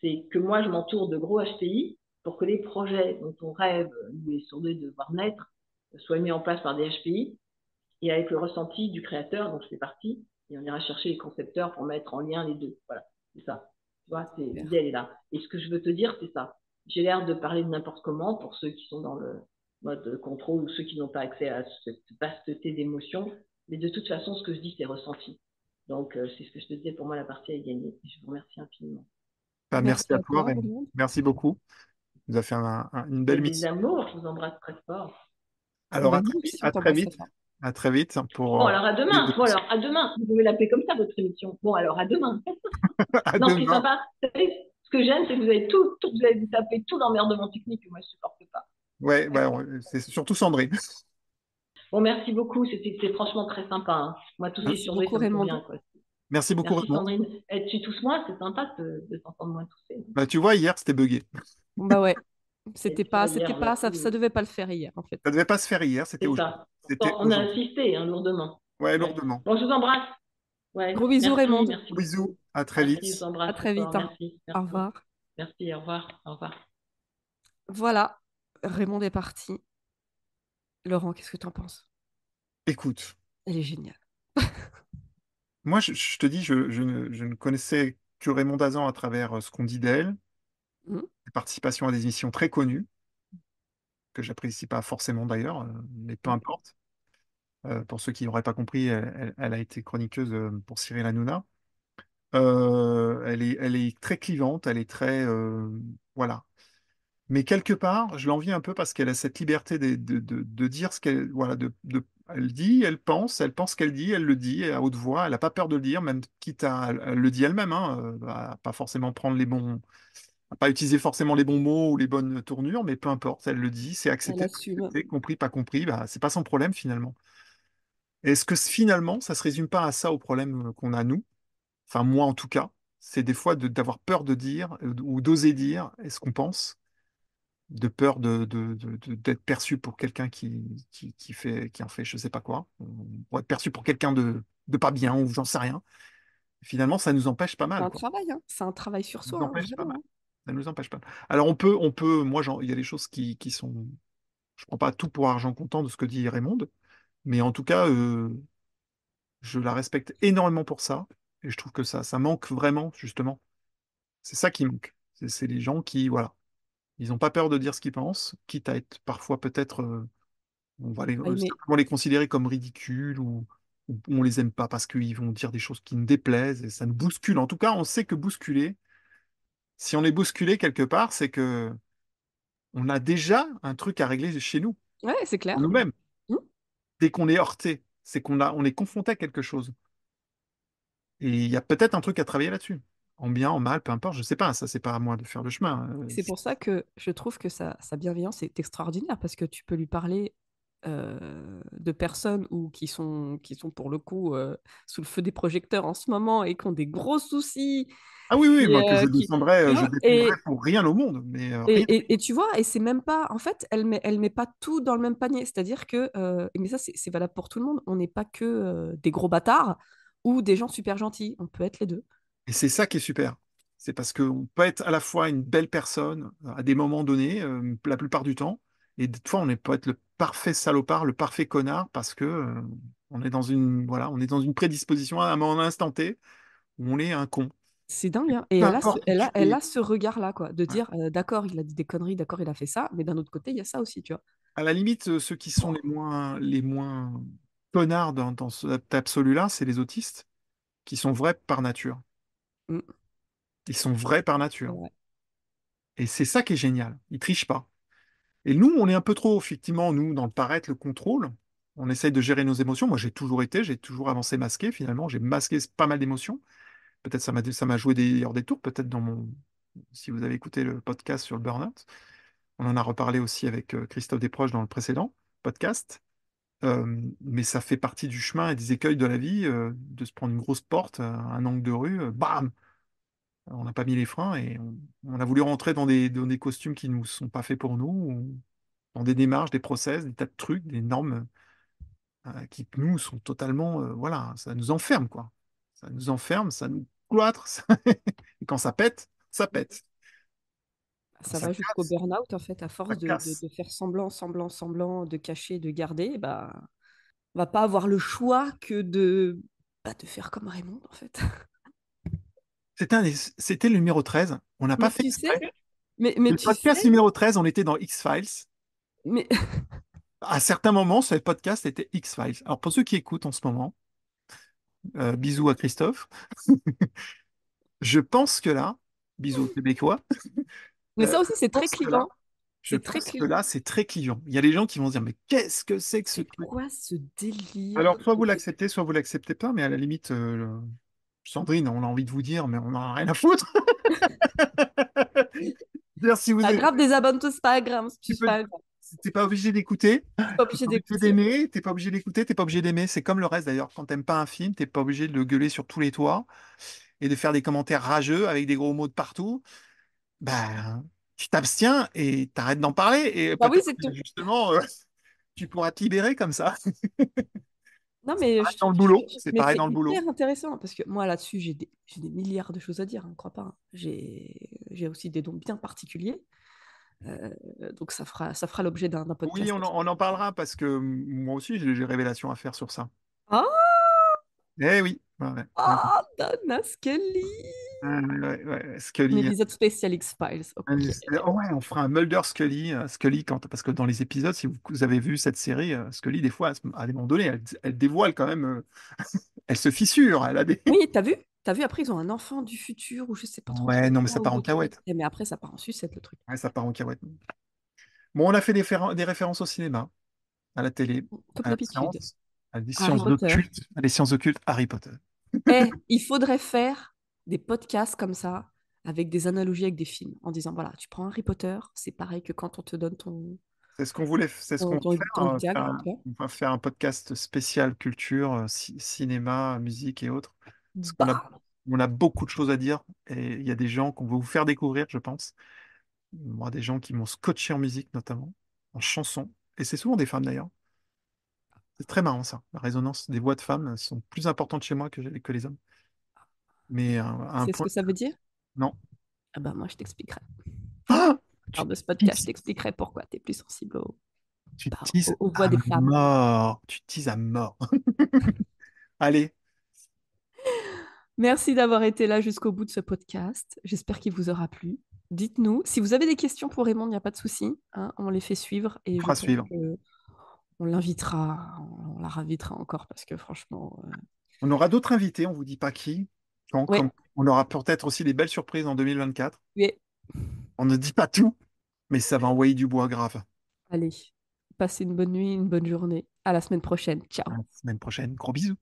c'est que moi, je m'entoure de gros HPI pour que les projets dont on rêve, nous les sourdés de voir naître, soient mis en place par des HPI et avec le ressenti du créateur, dont je fais partie, et on ira chercher les concepteurs pour mettre en lien les deux. Voilà, c'est ça. Tu vois, l'idée, elle est là. Et ce que je veux te dire, c'est ça. J'ai l'air de parler de n'importe comment pour ceux qui sont dans le mode contrôle ou ceux qui n'ont pas accès à cette vasteté d'émotions. Mais de toute façon, ce que je dis, c'est ressenti. Donc, c'est ce que je te disais, pour moi, la partie est gagnée. Et je vous remercie infiniment. Ben, merci Merci à à toi, toi, Raymond. Raymond. Merci beaucoup. Tu nous as fait une belle Et des mission. amours, je vous embrasse très fort. Alors, Bah, nous aussi, on à très t'embrasse très vite. fort. À très vite Bon, pour alors à les demain. deux Bon, questions. alors à demain. Vous pouvez l'appeler comme ça, votre émission. Bon, alors à demain. À Non, ce qui est demain. sympa, vous savez, ce que j'aime, c'est que vous avez vous avez tapé tout l'emmerdement technique que moi je supporte pas. Ouais, D'accord. c'est surtout Sandrine. Bon, merci beaucoup, c'était franchement très sympa. Hein. Moi, tous ces Merci surdoués, beaucoup, ça me Raymond. convient, quoi. Merci beaucoup, Merci Raymond. Sandrine. Eh, tu tousses moins, c'est sympa de t'entendre moins tousser. Bah, tu vois, hier, c'était buggé. Bah ouais, Et tu vois, hier, on a ça tout. devait pas le faire hier, en fait. Ça devait pas se faire hier, c'était C'est aujourd'hui. ça. C'était Pourtant, on a aujourd'hui. insisté hein, lourdement. Ouais, Ouais. lourdement. Bon, je vous embrasse. Ouais, Gros bisous, merci, Raymond. merci Bisous, beaucoup. à très Merci, je vous vite. À embrasse très très fort. vite, hein. Merci, Au merci. revoir. Merci, au revoir. Au revoir. Voilà, Raymond est parti. Laurent, qu'est-ce que t'en penses? Écoute, Elle est géniale. moi, je te dis, je ne connaissais sur Raymond Dazan à travers ce qu'on dit d'elle, Mhm. ses participations à des émissions très connues, que j'apprécie pas forcément d'ailleurs, mais peu importe. Pour ceux qui n'auraient pas compris, elle a été chroniqueuse pour Cyril Hanouna. Elle est très clivante, elle est très... voilà. Mais quelque part, je l'envie un peu parce qu'elle a cette liberté de dire ce qu'elle... Voilà, elle dit, elle pense qu'elle dit, elle le dit à haute voix, elle n'a pas peur de le dire, même quitte à... Elle le dit elle-même, hein, à pas forcément prendre les bons... à pas utiliser forcément les bons mots ou les bonnes tournures, mais peu importe, elle le dit, c'est Elle accepté, pas assume. accepté, compris, pas compris, bah, c'est pas son problème finalement. Est-ce que finalement, ça se résume pas à ça au problème qu'on a nous? Enfin, moi en tout cas, c'est des fois d'avoir peur de dire ou d'oser dire ce qu'on pense, de peur d'être perçu pour quelqu'un qui en fait je sais pas quoi, pour être perçu pour quelqu'un de pas bien ou j'en sais rien. Finalement, ça nous empêche pas C'est mal, un quoi. travail, hein. C'est un travail sur Ça nous soi, hein, empêche pas mal. vraiment. Ça nous empêche pas mal. Alors moi, il y a des choses qui sont, je prends pas tout pour argent comptant de ce que dit Raymond, mais en tout cas, je la respecte énormément pour ça, et je trouve que ça manque vraiment, justement. C'est ça qui manque. C'est les gens qui, voilà, ils n'ont pas peur de dire ce qu'ils pensent, quitte à être parfois peut-être, on va Ah, mais simplement les considérer comme ridicules ou on les aime pas parce qu'ils vont dire des choses qui nous déplaisent et ça nous bouscule. En tout cas, on sait que bousculer, si on est bousculé quelque part, c'est que on a déjà un truc à régler chez nous, ouais, c'est en clair. nous-mêmes. Mhm. Dès qu'on est heurté, c'est on est confronté à quelque chose. Et il y a peut-être un truc à travailler là-dessus. En bien, en mal, peu importe, je sais pas, ça c'est pas à moi de faire le chemin. C'est pour ça que je trouve que sa bienveillance est extraordinaire parce que tu peux lui parler de personnes qui sont pour le coup sous le feu des projecteurs en ce moment et qui ont des gros soucis. Ah oui, oui, Et, moi que tu je vois, défendrais pour rien au monde, mais rien. et tu vois, et c'est même pas, en fait, elle met pas tout dans le même panier. C'est-à-dire que, mais ça, c'est valable pour tout le monde. On n'est pas que des gros bâtards ou des gens super gentils. On peut être les deux. Et c'est ça qui est super. C'est parce qu'on peut être à la fois une belle personne à des moments donnés, la plupart du temps, et des fois on peut être le parfait salopard, le parfait connard, parce que on est dans une, voilà, on est dans une prédisposition à un moment instant T où on est un con. C'est dingue, hein. Et Peu elle a ce, importe qui elle tu a, elle es. a ce regard-là, quoi, de Ouais. dire, d'accord, il a dit des conneries, d'accord, il a fait ça, mais d'un autre côté, il y a ça aussi, tu vois. À la limite, ceux qui sont les moins connards dans cet absolu-là, c'est les autistes, qui sont vrais par nature. Mm, Ils sont vrais par c'est nature. vrai. Et c'est ça qui est génial. Ils trichent pas. Et nous, on est un peu trop, effectivement, nous, dans le paraître, le contrôle. On essaye de gérer nos émotions. Moi, j'ai toujours avancé masqué, finalement. J'ai masqué pas mal d'émotions. Peut-être ça m'a joué des, hors des tours, peut-être si vous avez écouté le podcast sur le burn-out. On en a reparlé aussi avec Christophe Desproges dans le précédent podcast. Mais ça fait partie du chemin et des écueils de la vie, de se prendre une grosse porte, un angle de rue, bam! On n'a pas mis les freins et on a voulu rentrer dans des costumes qui ne nous sont pas faits pour nous, ou dans des démarches, des process, des tas de trucs, des normes qui, nous, sont totalement... voilà, ça nous enferme, quoi. Ça nous enferme, ça nous cloître. Et quand ça pète, ça pète. Quand Ça ça va jusqu'au casse, burn-out, en fait, à ça force casse. de faire semblant, semblant, semblant, de cacher, de garder, bah, on va pas avoir le choix que de faire comme Raymond, en fait. C'était le numéro 13. On n'a pas Mais fait tu sais, exprès. mais Le tu podcast sais, numéro 13, on était dans X-Files. mais À certains moments, ce podcast était X-Files. Alors, pour ceux qui écoutent en ce moment, bisous à Christophe. Je pense que là, bisous aux Québécois, mais ça aussi, c'est je très pense que là, clivant. je C'est très pense que clivant. là, c'est très clivant. Il y a des gens qui vont se dire, mais qu'est-ce que c'est que ce C'est truc? quoi ce délire Alors, soit vous l'acceptez pas, mais à la limite, Sandrine, on a envie de vous dire, mais on n'en a rien à foutre. Dire si vous Pas êtes, grave, désabonne-toi, c'est pas grave, tu c'est peux, pas grave. t'es pas obligé d'écouter, T'es pas t'es obligé pas obligé d'écouter. d'aimer, t'es pas obligé d'écouter, t'es pas obligé d'aimer. C'est comme le reste d'ailleurs. Quand t'aimes pas un film, t'es pas obligé de le gueuler sur tous les toits et de faire des commentaires rageux avec des gros mots de partout. Ben, tu t'abstiens et t'arrêtes d'en parler et Bah oui, peut-être c'est que tout. justement, tu pourras te libérer comme ça. Non, mais Dans le boulot, c'est mais pareil c'est dans le boulot. hyper intéressant parce que moi, là-dessus, j'ai des milliards de choses à dire, ne crois pas, hein. J'ai aussi des dons bien particuliers. Euh, donc, ça fera l'objet d'un Oui, podcast. on en parlera parce que moi aussi, j'ai des révélations à faire sur ça. Ah, Eh oui, ouais, ouais. ah, Dana Scully! Ouais, Un Scully. épisode spécial X-Files. Ok. Oh ouais, on fera un Mulder Scully. Scully parce que dans les épisodes, si vous avez vu cette série, Scully, des fois, à des moments donnés, elle dévoile quand même. Elle se fissure. Elle a des. Oui, t'as vu? T'as vu, après, ils ont un enfant du futur ou je sais pas trop Ouais, non, mais ça quoi, ou part en de qui. cahuète. Mais après, ça part en sucette, le truc. Ouais, ça part en cahuète. Bon, on a fait des références au cinéma, à la télé, Comme à la d'habitude. science, à des Harry sciences Potter. occultes, à des sciences occultes, Harry Potter. Il faudrait faire des podcasts comme ça, avec des analogies avec des films, en disant, voilà, tu prends Harry Potter, c'est pareil que quand on te donne C'est ce qu'on voulait, c'est ce qu'on va faire, ton gag, tu vois. on va faire un podcast spécial culture, cinéma, musique et autres. Parce Bah, on a beaucoup de choses à dire et il y a des gens qu'on veut vous faire découvrir, je pense. Moi, des gens qui m'ont scotché en musique, notamment, en chanson. Et c'est souvent des femmes d'ailleurs. C'est très marrant ça. La résonance des voix de femmes sont plus importantes chez moi que les hommes. Mais à un c'est ce point, que ça veut dire? non. Ah bah, moi, je t'expliquerai. Ah tu Lors de ce podcast, je teases, t'expliquerai pourquoi tu es plus sensible tu teases aux voix à des femmes. mort. Tu teases à mort. Allez, Merci d'avoir été là jusqu'au bout de ce podcast. J'espère qu'il vous aura plu. Dites-nous, si vous avez des questions pour Raymond, il n'y a pas de souci, hein, on les fait suivre on et je fera pense suivre. que on l'invitera, on la ravitera encore parce que franchement, On aura d'autres invités, on vous dit pas qui. ouais, On aura peut-être aussi des belles surprises en 2024. ouais. On ne dit pas tout, mais ça va envoyer du bois grave. Allez, passez une bonne nuit, une bonne journée. À la semaine prochaine. À Ciao. la semaine prochaine. Gros bisous.